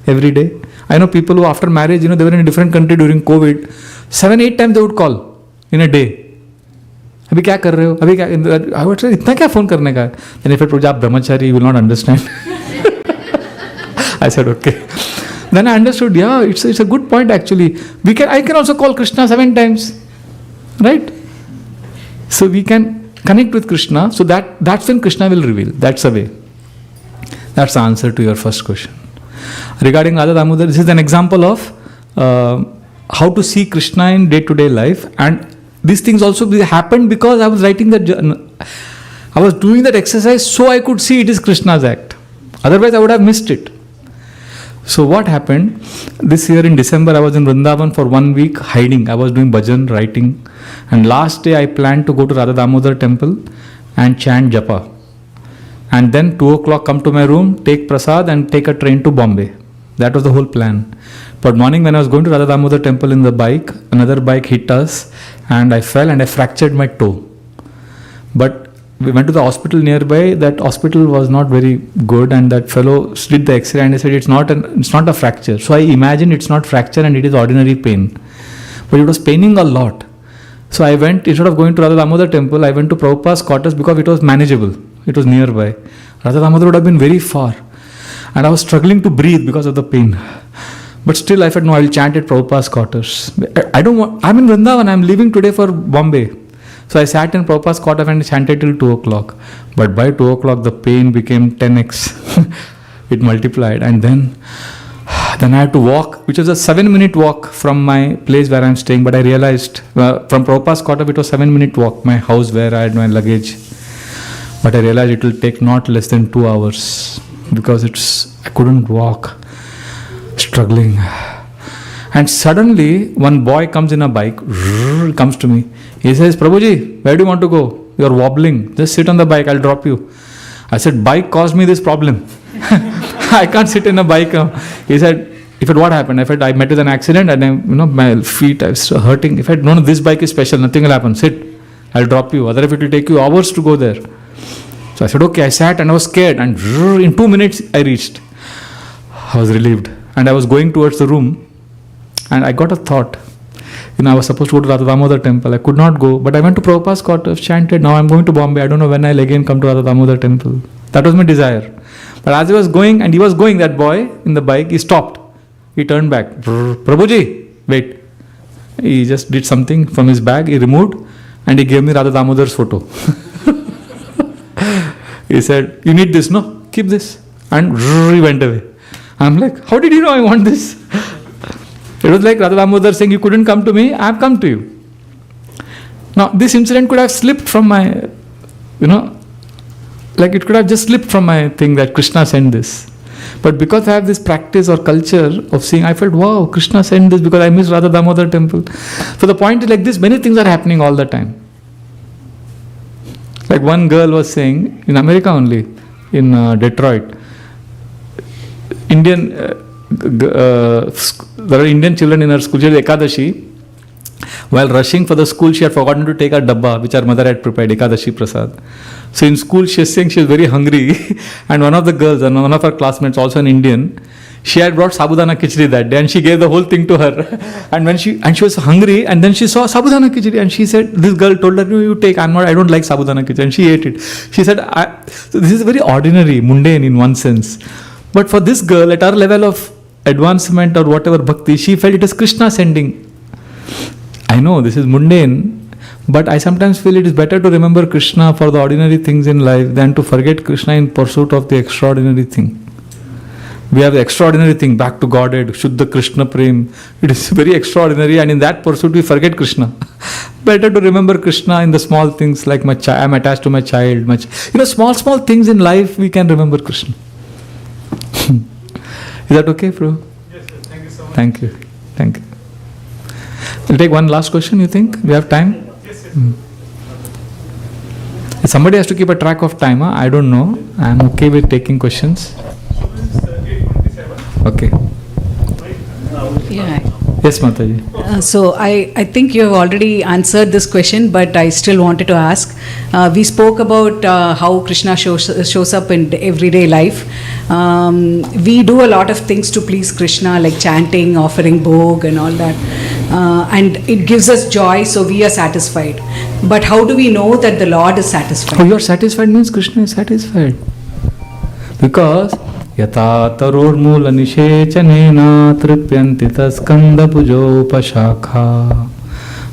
Every day. I know people who after marriage, they were in a different country during COVID, 7-8 times they would call in a day. अभी क्या कर रहे हो? अभी क्या? I would say, इतना क्या phone करने का? Then if I told you, आप brahmachari, you will not understand. I said, okay. Then I understood, yeah, it's a good point actually. I can also call Krishna 7 times, right? So we can connect with Krishna, so that's when Krishna will reveal. That's the way. That's the answer to your first question. Regarding Radha Damodar, this is an example of how to see Krishna in day-to-day life, and these things also happened because I was writing that. I was doing that exercise so I could see it is Krishna's act. Otherwise, I would have missed it. So what happened? This year in December, I was in Vrindavan for 1 week hiding. I was doing bhajan, writing, and last day I planned to go to Radha Damodar temple and chant japa. And then 2 o'clock come to my room, take prasad and take a train to Bombay. That was the whole plan. But morning when I was going to Radha Damodar temple in the bike, another bike hit us and I fell and I fractured my toe. But we went to the hospital nearby. That hospital was not very good, and that fellow did the X-ray and he said it's not a fracture. So I imagined it's not fracture and it is ordinary pain. But it was paining a lot. So I went, instead of going to Radha Damodar temple, I went to Prabhupada's quarters because it was manageable. It was nearby. Radha Damodar would have been very far. And I was struggling to breathe because of the pain. But still I said, no, I will chant at Prabhupada's quarters. I'm in Vrindavan, I'm leaving today for Bombay. So I sat in Prabhupada's quarter and chanted till 2 o'clock. But by 2 o'clock, the pain became 10x. It multiplied. And then Then I had to walk, which was a 7-minute walk from my place where I'm staying. But I realized from Prabhupada's quarter, it was 7-minute walk, my house where I had my luggage. But I realized it will take not less than 2 hours because I couldn't walk, struggling. And suddenly, one boy comes in a bike, comes to me. He says, Prabhuji, where do you want to go? You're wobbling. Just sit on the bike, I'll drop you. I said, bike caused me this problem. I can't sit in a bike. He said, what happened? I met with an accident and my feet are hurting. If I had known this bike is special, nothing will happen. Sit, I'll drop you. Otherwise, it will take you hours to go there. So I said, okay. I sat and I was scared. And in 2 minutes, I reached. I was relieved. And I was going towards the room. And I got a thought. I was supposed to go to Radha Damodar temple. I could not go. But I went to Prabhupada's quarters, chanted. Now I'm going to Bombay. I don't know when I'll again come to Radha Damodar temple. That was my desire. But as I was going, and he was going, that boy in the bike, he stopped. He turned back. Prabhuji, wait. He just did something from his bag. He removed and he gave me Radha Damodar's photo. He said, you need this, no? Keep this. And he went away. I'm like, how did you know I want this? It was like Radha Damodar saying, you couldn't come to me, I have come to you. Now, this incident could have slipped from my, like it could have just slipped from my thing that Krishna sent this. But because I have this practice or culture of seeing, I felt, wow, Krishna sent this because I missed Radha Damodar temple. So the point is like this, many things are happening all the time. Like one girl was saying, in America only, in Detroit, there are Indian children in her school, she had Ekadashi. While rushing for the school, she had forgotten to take her dabba, which her mother had prepared, Ekadashi Prasad. So in school, she was saying she was very hungry. And one of the girls, and one of her classmates, also an Indian, she had brought sabudana khichdi that day, and she gave the whole thing to her. And she was hungry, and then she saw sabudana khichdi, and she said, this girl told her, you take, I don't like sabudana khichdi, and she ate it. She said, so this is very ordinary, mundane in one sense. But for this girl, at her level of advancement or whatever bhakti, she felt it is Krishna sending. I know this is mundane, but I sometimes feel it is better to remember Krishna for the ordinary things in life than to forget Krishna in pursuit of the extraordinary thing. We have the extraordinary thing, back to Godhead, Shuddha Krishna Prem. It is very extraordinary, and in that pursuit we forget Krishna. Better to remember Krishna in the small things like I am attached to my child. Small things in life we can remember Krishna. Is that okay, bro? Yes, thank you so much. Thank you. We'll take one last question, you think? We have time? Yes. Somebody has to keep a track of time, huh? I don't know. I'm okay with taking questions. Okay. Yeah. Yes, Mataji. So I think you have already answered this question, but I still wanted to ask. We spoke about how Krishna shows up in everyday life. We do a lot of things to please Krishna, like chanting, offering bhog and all that. And it gives us joy, so we are satisfied. But how do we know that the Lord is satisfied? Oh, you are satisfied means Krishna is satisfied. Because Yata taror mula nishechanena tripyanti taskanda pujopashakha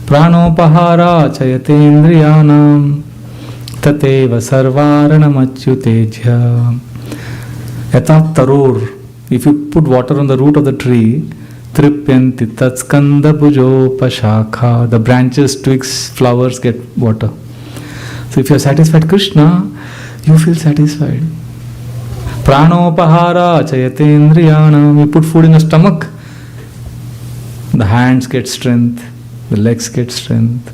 pranopahara chayatendriyanam tateva sarvaranamachyutejya. Yata taror, if you put water on the root of the tree, tripyanti tatskanda pujopashakha, the branches, twigs, flowers get water. So if you are satisfied Krishna, you feel satisfied. Pranopahara chayatendriyanam. You put food in the stomach, the hands get strength, the legs get strength.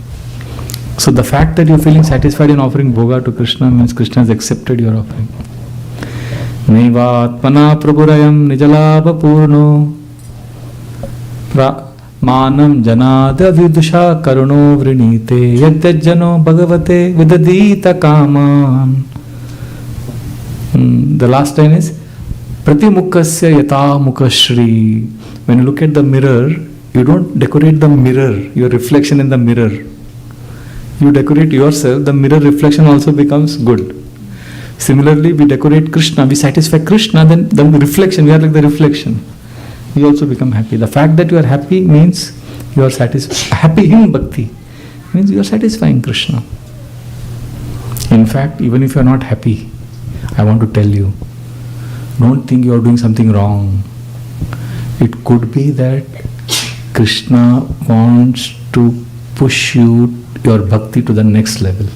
So the fact that you're feeling satisfied in offering bhoga to Krishna means Krishna has accepted your offering. Naivatmana prabhurayam nijalabha purno manam janada vidusha karuno vrinite yadyajjano bhagavate vidadita kaman. The last line is Pratimukasya yata mukashri. When you look at the mirror, you don't decorate the mirror, your reflection in the mirror. You decorate yourself, the mirror reflection also becomes good. Similarly, we decorate Krishna, we satisfy Krishna, then the reflection, we are like the reflection. You also become happy. The fact that you are happy means you are happy in bhakti. Means you are satisfying Krishna. In fact, even if you are not happy, I want to tell you, don't think you are doing something wrong. It could be that Krishna wants to push your bhakti to the next level.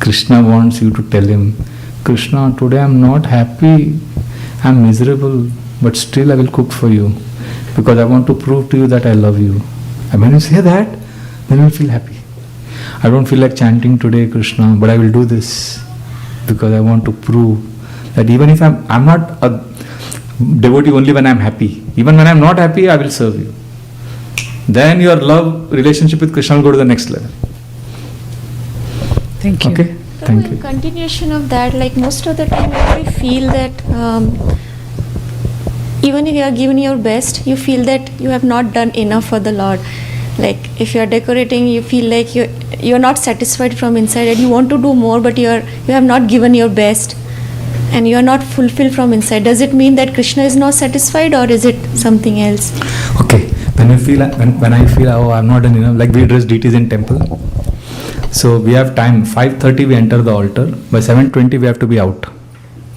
Krishna wants you to tell him, Krishna, today I'm not happy, I'm miserable, but still I will cook for you because I want to prove to you that I love you. And when you say that, then you will feel happy. I don't feel like chanting today, Krishna, but I will do this because I want to prove that even if I'm not a devotee only when I'm happy, even when I'm not happy, I will serve you. Then your love relationship with Krishna will go to the next level. Thank you. Okay? Thank you. In continuation of that, like most of the time we feel that even if you are giving your best, you feel that you have not done enough for the Lord. Like if you are decorating, you feel like you are not satisfied from inside and you want to do more, but you have not given your best and you are not fulfilled from inside. Does it mean that Krishna is not satisfied, or is it something else? Okay. When I feel oh, I'm not done enough, like we dress deities in temple. So we have time. 5:30 we enter the altar. By 7:20 we have to be out,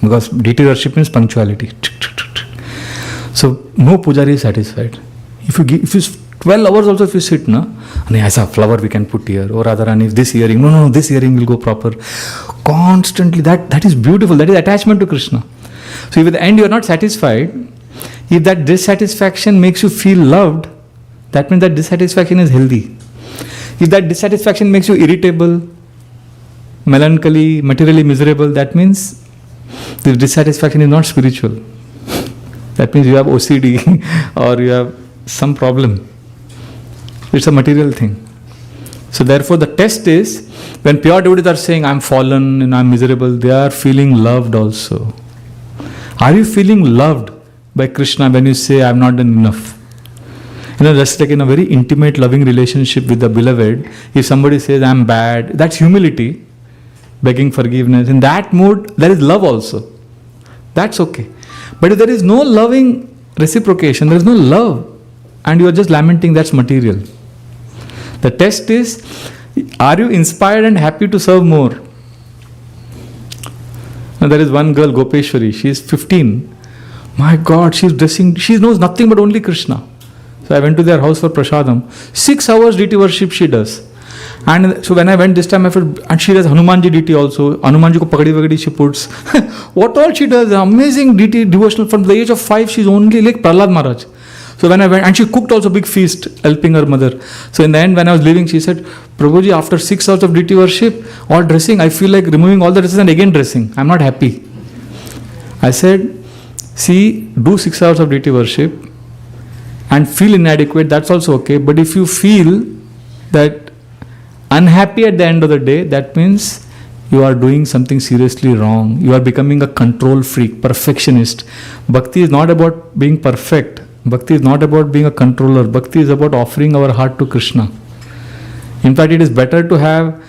because deity worship means punctuality. So no pujari is satisfied. If you 12 hours also if you sit, na, and as a flower we can put here, or rather, and if this earring, no, this earring will go proper. Constantly, that is beautiful. That is attachment to Krishna. So if at the end you are not satisfied, if that dissatisfaction makes you feel loved, that means that dissatisfaction is healthy. If that dissatisfaction makes you irritable, melancholy, materially miserable, that means the dissatisfaction is not spiritual. That means you have OCD or you have some problem. It's a material thing. So therefore the test is, when pure devotees are saying, I'm fallen and I'm miserable, they are feeling loved also. Are you feeling loved by Krishna when you say, I'm not done enough? Just like in a very intimate, loving relationship with the beloved, if somebody says, I'm bad, that's humility, begging forgiveness. In that mood, there is love also. That's okay. But if there is no loving reciprocation, there is no love, and you are just lamenting, that's material. The test is, are you inspired and happy to serve more? Now there is one girl, Gopeshwari, she is 15. My God, she is dressing, she knows nothing but only Krishna. So I went to their house for prasadam. 6 hours deity worship she does. And so when I went this time, I felt, and she does Hanumanji deity also. Hanumanji ko pagadi vagadi she puts. What all she does, amazing deity devotional. From the age of 5, she's only like Prahlad Maharaj. So when I went, and she cooked also big feast, helping her mother. So in the end, when I was leaving, she said, Prabhuji, after 6 hours of deity worship, all dressing, I feel like removing all the dresses and again dressing. I'm not happy. I said, see, do 6 hours of deity worship and feel inadequate, that's also okay. But if you feel that unhappy at the end of the day, that means you are doing something seriously wrong. You are becoming a control freak, perfectionist. Bhakti is not about being perfect. Bhakti is not about being a controller. Bhakti is about offering our heart to Krishna. In fact, it is better to have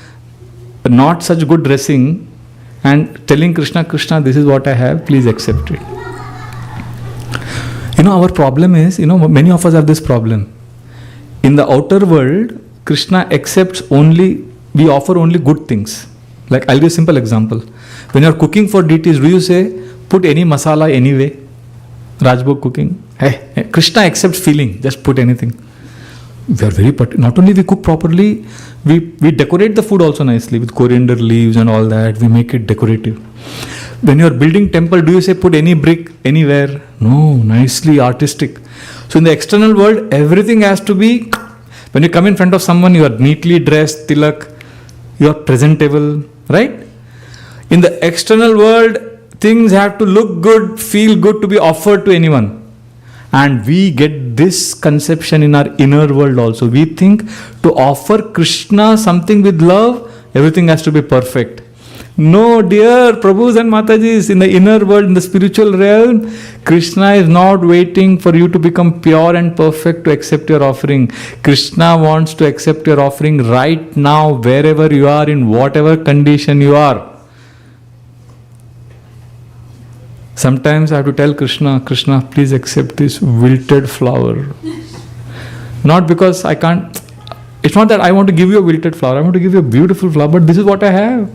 not such good dressing and telling Krishna, Krishna, this is what I have, please accept it. Our problem is, many of us have this problem. In the outer world, Krishna accepts only, we offer only good things. Like, I'll give a simple example. When you're cooking for deities, do you say, put any masala anyway? Rajbhog cooking. Hey, Krishna accepts feeling, just put anything. We are very not only we cook properly, we decorate the food also nicely with coriander leaves and all that. We make it decorative. When you are building temple, do you say put any brick anywhere? No, nicely artistic. So in the external world, everything has to be, when you come in front of someone, you are neatly dressed, tilak, you are presentable, right? In the external world, things have to look good, feel good to be offered to anyone. And we get this conception in our inner world also. We think to offer Krishna something with love, everything has to be perfect. No, dear Prabhus and Matajis, in the inner world, in the spiritual realm, Krishna is not waiting for you to become pure and perfect to accept your offering. Krishna wants to accept your offering right now, wherever you are, in whatever condition you are. Sometimes I have to tell Krishna, Krishna, please accept this wilted flower. Not because I can't, it's not that I want to give you a wilted flower, I want to give you a beautiful flower, but this is what I have.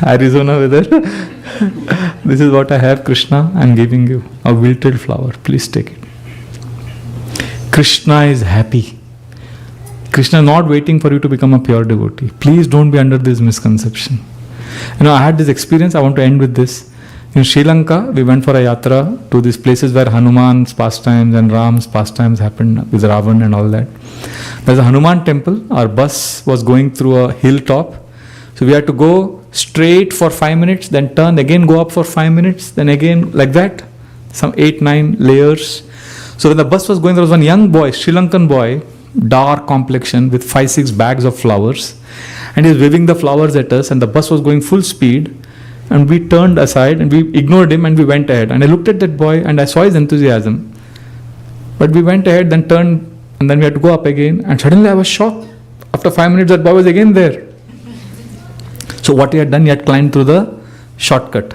Arizona weather. This is what I have, Krishna. I'm giving you a wilted flower. Please take it. Krishna is happy. Krishna is not waiting for you to become a pure devotee. Please don't be under this misconception. I had this experience. I want to end with this. In Sri Lanka, we went for a yatra to these places where Hanuman's pastimes and Ram's pastimes happened with Ravan and all that. There's a Hanuman temple. Our bus was going through a hilltop. So we had to go straight for 5 minutes, then turn, again go up for 5 minutes, then again like that. Some 8-9 layers. So when the bus was going, there was one young boy, Sri Lankan boy, dark complexion with 5-6 bags of flowers. And he was waving the flowers at us, and the bus was going full speed. And we turned aside and we ignored him and we went ahead. And I looked at that boy and I saw his enthusiasm. But we went ahead, then turned, and then we had to go up again. And suddenly I was shocked. After 5 minutes, that boy was again there. So what he had done, he had climbed through the shortcut.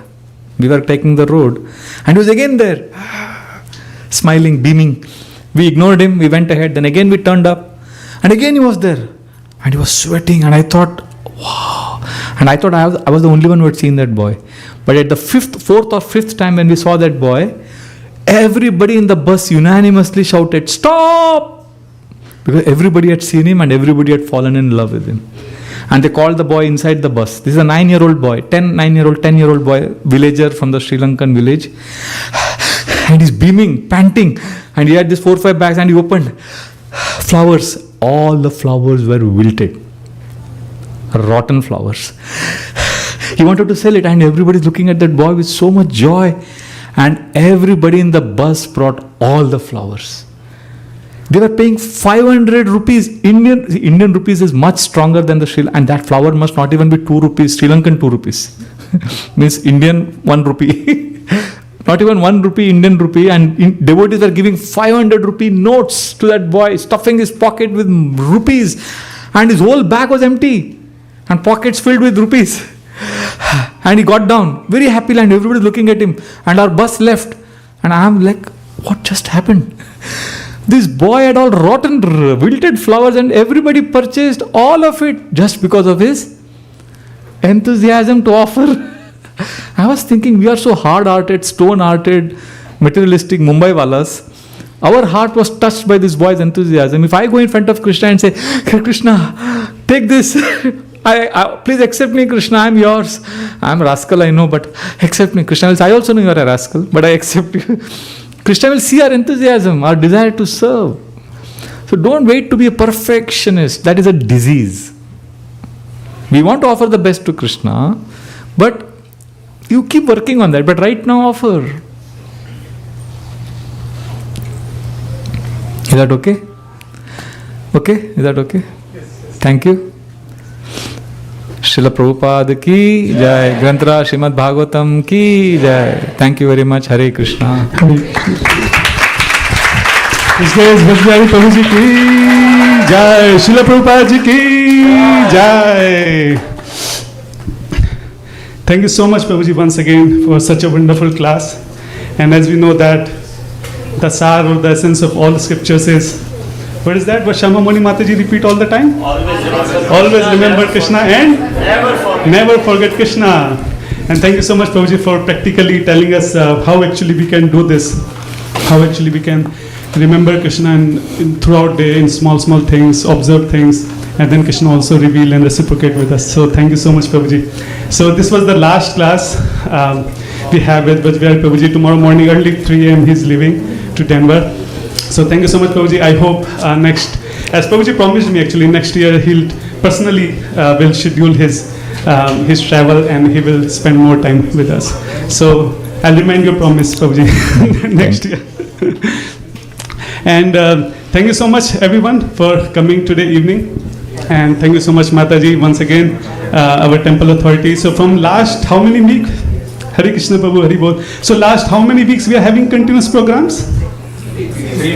We were taking the road. And he was again there. Smiling, beaming. We ignored him, we went ahead. Then again we turned up. And again he was there. And he was sweating. And I thought, wow. And I thought I was the only one who had seen that boy. But at the fourth or fifth time when we saw that boy, everybody in the bus unanimously shouted, "Stop!" Because everybody had seen him and everybody had fallen in love with him. And they called the boy inside the bus. This is a 9-year-old boy, 10-year-old boy, villager from the Sri Lankan village. And he's beaming, panting. And he had these 4 or 5 bags and he opened. Flowers. All the flowers were wilted. Rotten flowers. He wanted to sell it and everybody's looking at that boy with so much joy. And everybody in the bus brought all the flowers. They were paying 500 rupees. Indian rupees is much stronger than the Sri Lankan. And that flower must not even be 2 rupees, Sri Lankan 2 rupees. Means Indian 1 rupee. Not even 1 rupee, Indian rupee. And devotees were giving 500 rupee notes to that boy, stuffing his pocket with rupees. And his whole bag was empty. And pockets filled with rupees. And he got down, very happy, and everybody looking at him. And our bus left. And I am like, what just happened? This boy had all rotten, wilted flowers and everybody purchased all of it just because of his enthusiasm to offer. I was thinking, we are so hard-hearted, stone-hearted, materialistic Mumbai walas. Our heart was touched by this boy's enthusiasm. If I go in front of Krishna and say, Krishna, take this. Please accept me, Krishna, I am yours. I am a rascal, I know, but accept me. Krishna will say, I also know you are a rascal, but I accept you. Krishna will see our enthusiasm, our desire to serve. So don't wait to be a perfectionist. That is a disease. We want to offer the best to Krishna, but you keep working on that. But right now offer. Is that okay? Okay? Is that okay? Yes. Thank you. Srila Prabhupada ki jai. Granthra Srimad Bhagavatam ki jai. Thank you very much. Hare Krishna. This is Bhagavad Prabhuji ki jai. Srila Prabhupada ji ki jai. Thank you so much, Prabhuji, once again for such a wonderful class. And as we know that the sar or the essence of all the scriptures is, what is that? What Shama Muni Mataji repeat all the time? Always remember Krishna and never forget Krishna. And thank you so much, Prabhuji, for practically telling us how actually we can do this. How actually we can remember Krishna and throughout the day in small things, observe things, and then Krishna also reveal and reciprocate with us. So thank you so much, Prabhuji. So this was the last class we have with Vajrayana Prabhuji. Tomorrow morning early 3 a.m. he's leaving to Denver. So thank you so much, Prabhuji. I hope next, as Prabhuji promised me actually, next year he'll personally will schedule his travel and he will spend more time with us. So I'll remind your promise, Prabhuji, next year. And thank you so much, everyone, for coming today evening. And thank you so much, Mataji, once again, our temple authority. So from last how many weeks? Hare Krishna Prabhu, Hari Bol. So last how many weeks we are having continuous programs? 3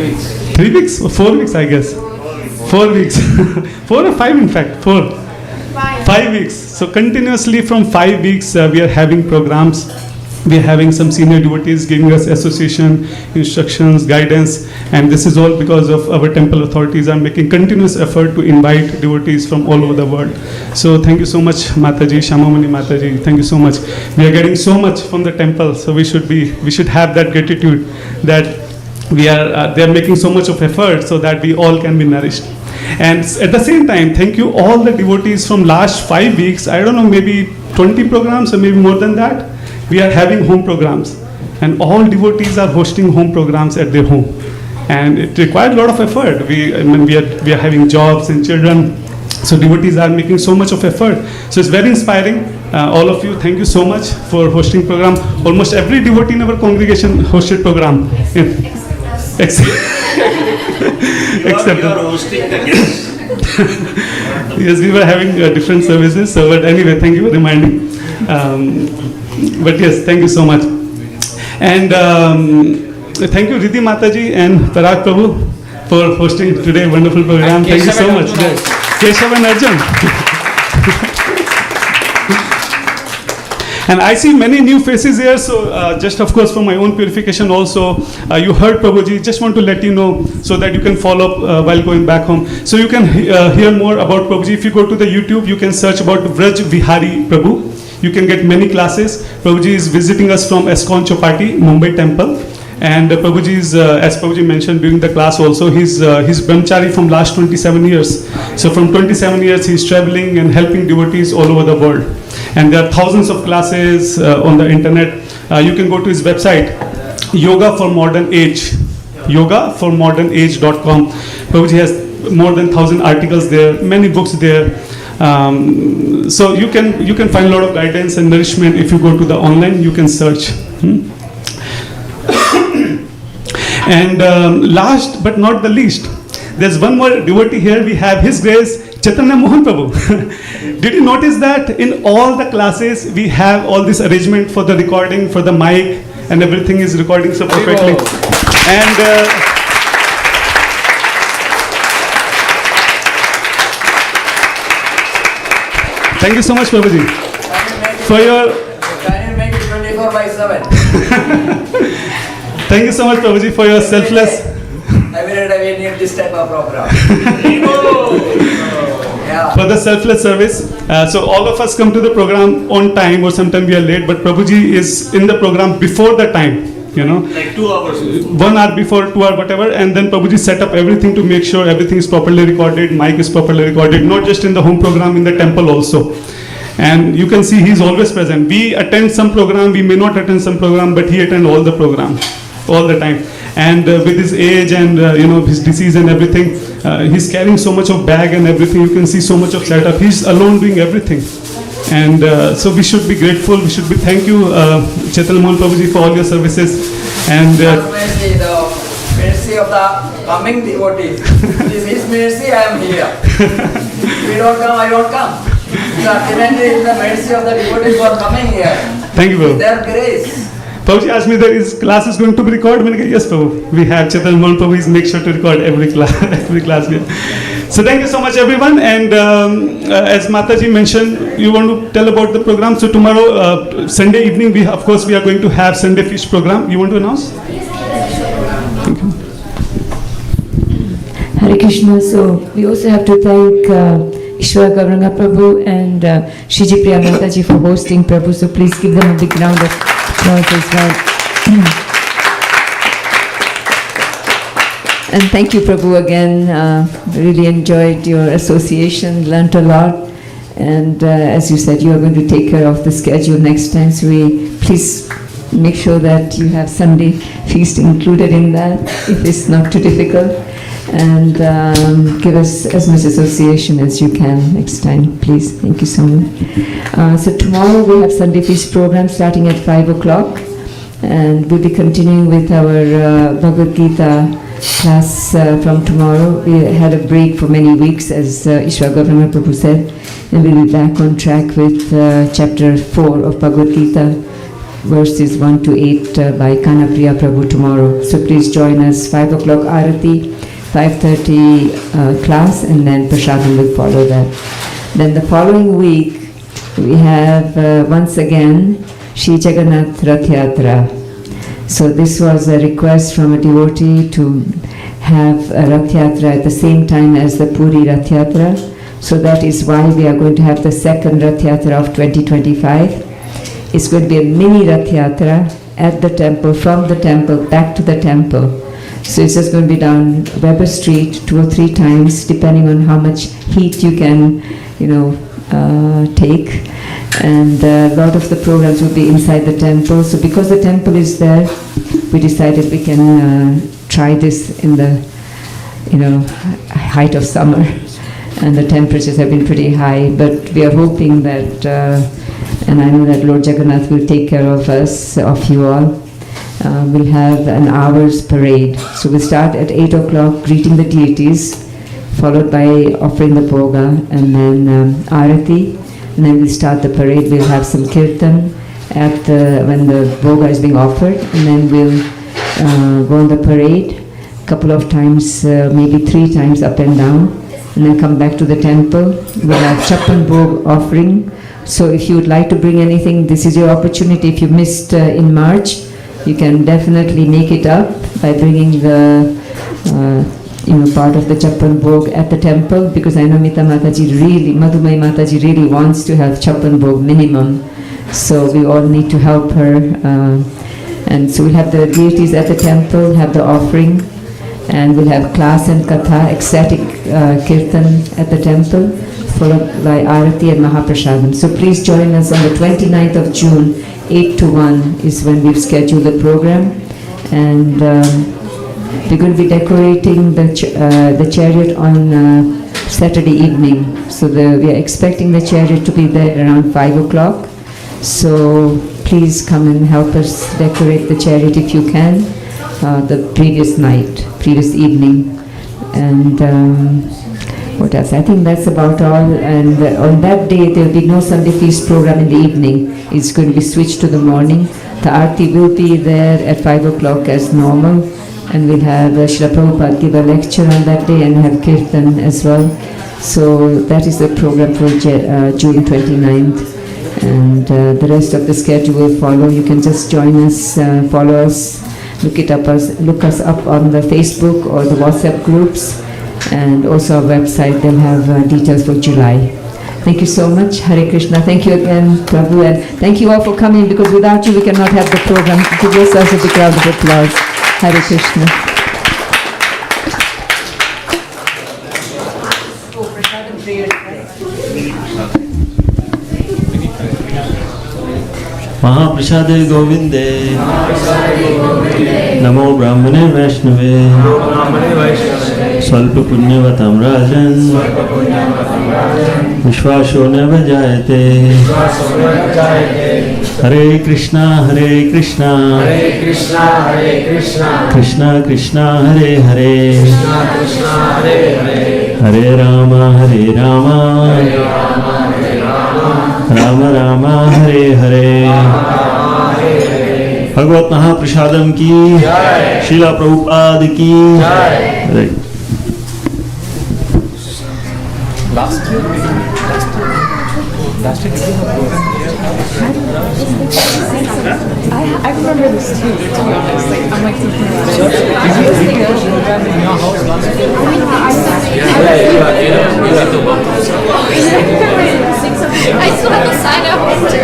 weeks. 3 weeks? Or 4 weeks, I guess. 4 weeks. 4 or 5 in fact? 4. 5 weeks. So continuously from 5 weeks we are having programs. we are having some senior devotees giving us association, instructions, guidance, and this is all because of our temple authorities are making continuous effort to invite devotees from all over the world. So thank you so much, Mataji, Shamamani Mataji. Thank you so much. We are getting so much from the temple, so we should have that gratitude that they are making so much of effort so that we all can be nourished. And at the same time, thank you all the devotees from last 5 weeks. I don't know, maybe 20 programs or maybe more than that. We are having home programs, and all devotees are hosting home programs at their home, and it required a lot of effort. We are having jobs and children, so devotees are making so much of effort. So it's very inspiring. All of you, thank you so much for hosting program. Almost every devotee in our congregation hosted program. Except you are hosting the guests. Yes, we were having different services. So, but anyway, thank you for reminding. But yes, thank you so much. And thank you, Riddhi Mataji and Parag Prabhu, for hosting today wonderful program. Thank you so much. Yes. Keshav and Arjun. And I see many new faces here, so just of course for my own purification also, you heard Prabhuji, just want to let you know so that you can follow up while going back home. So you can hear more about Prabhuji. If you go to the YouTube, you can search about Vraja Vihari Prabhu. You can get many classes. Prabhuji is visiting us from ISKCON Chopati, Mumbai temple. And Prabhuji is, as Prabhuji mentioned during the class also, he's brahmachari from last 27 years. So from 27 years, he's traveling and helping devotees all over the world. And there are thousands of classes on the internet. You can go to his website, Yoga for Modern Age, yogaformodernage.com. Prabhuji has more than 1,000 articles there, many books there. So you can find a lot of guidance and nourishment if you go to the online. You can search. And last but not the least, there's one more devotee here. We have His Grace Chaitanya Mohan Prabhu. Did you notice that in all the classes we have all this arrangement for the recording, for the mic, and everything is recording so perfectly. And thank you so much, Prabhuji, for your. Can you make it 24/7? Thank you so much, Prabhuji, for your selfless. Every day we need this type of program. Yeah. For the selfless service. So all of us come to the program on time, or sometimes we are late, but Prabhuji is in the program before the time, you know. Like 2 hours. 1 hour before, 2 hour, whatever, and then Prabhuji set up everything to make sure everything is properly recorded, mic is properly recorded, not just in the home program, in the temple also. And you can see he's always present. We attend some program, we may not attend some program, but he attend all the program, all the time. And with his age and his disease and everything, he's carrying so much of bag and everything. You can see so much of setup. He's alone doing everything. And so we should be grateful. We should be thank you, Chaitanya Mohan Prabhuji, for all your services. And the mercy of the coming devotees. It is His mercy I am here. If you don't come, I don't come. So ultimately it is the mercy of the devotees for coming here. Thank you, Prabhu. Their grace. Prabhuji asked me that his class is going to be recorded. I said, yes, Prabhu. We have Chaitanya Mohan Prabhu. Make sure to record every class. Every class here. So thank you so much, everyone. And as Mataji mentioned, you want to tell about the program. So tomorrow, Sunday evening, we are going to have Sunday Feast program. You want to announce? Thank you. Hare Krishna. So we also have to thank Ishwara Gauranga Prabhu and Shiji Priya Mataji for hosting Prabhu. So please give them a big round of applause as well. And thank you, Prabhu, again. Really enjoyed your association, learnt a lot. And as you said, you are going to take care of the schedule next time. So please make sure that you have Sunday feast included in that, if it's not too difficult. And give us as much association as you can next time, please. Thank you so much. So tomorrow we have Sunday Feast program starting at 5 o'clock. And we'll be continuing with our Bhagavad Gita class from tomorrow. We had a break for many weeks, as Ishwara Gauranga Prabhu said. And we'll be back on track with chapter 4 of Bhagavad Gita, verses 1 to 8 by Kanapriya Prabhu tomorrow. So please join us, 5 o'clock Arati, 5:30 class, and then Prasadam will follow that. Then the following week, we have once again Shri Jagannath Rath Yatra. So this was a request from a devotee to have a Rath Yatra at the same time as the Puri Rath Yatra. So that is why we are going to have the second Rath Yatra of 2025. It's going to be a mini Rath Yatra at the temple, from the temple back to the temple. So it's just going to be down Weber Street 2 or 3 times, depending on how much heat you can, take. And a lot of the programs will be inside the temple. So because the temple is there, we decided we can try this in the, height of summer. And the temperatures have been pretty high, but we are hoping that, and I know that Lord Jagannath will take care of us, of you all. We'll have an hour's parade. So we'll start at 8 o'clock greeting the deities, followed by offering the bhoga, and then arati, and then we'll start the parade. We'll have some kirtan when the bhoga is being offered, and then we'll go on the parade a couple of times, maybe 3 times up and down, and then come back to the temple. We'll have Chappan Bhog offering. So if you would like to bring anything, this is your opportunity. If you missed in March, you can definitely make it up by bringing the part of the Chappan Bhog at the temple, because I know Mita Mataji really, Madhumai Mataji really wants to have Chappan Bhog minimum. So we all need to help her. And so we'll have the deities at the temple, have the offering, and we'll have class and katha, ecstatic kirtan at the temple, followed by arati and mahaprasadam. So please join us on the 29th of June, 8 to 1 is when we've scheduled the program. And we're going to be decorating the chariot on Saturday evening. So we are expecting the chariot to be there around 5 o'clock. So please come and help us decorate the chariot if you can, the previous evening. And what else? I think that's about all. And on that day, there will be no Sunday feast program in the evening. It's going to be switched to the morning. The Aarti will be there at 5 o'clock as normal. And we'll have Srila Prabhupada give a lecture on that day and have Kirtan as well. So that is the program for June 29th. And the rest of the schedule will follow. You can just join us, follow us, look us up on the Facebook or the WhatsApp groups. And also our website, they'll have details for July. Thank you so much. Hare Krishna. Thank you again, Prabhu. And thank you all for coming, because without you we cannot have the program. Give yourselves a big round of applause. Hare Krishna. Mahaprasade Govinde, Namo Brahmane Vaishnave, Svalpa Punyavatam Rajan, Vishwasho Neva Jayate, Hare Krishna, Hare Krishna, Krishna Krishna, Hare Hare, Hare Rama, Hare Rama, Rama Rama, Hare Hare. Bhagavat Mahaprasadam ki, Srila Prabhupada ki. Right. Last year did you have program here? I remember this too, to be honest. I'm like thinking about it. Program in your house last year? I still have to sign up too.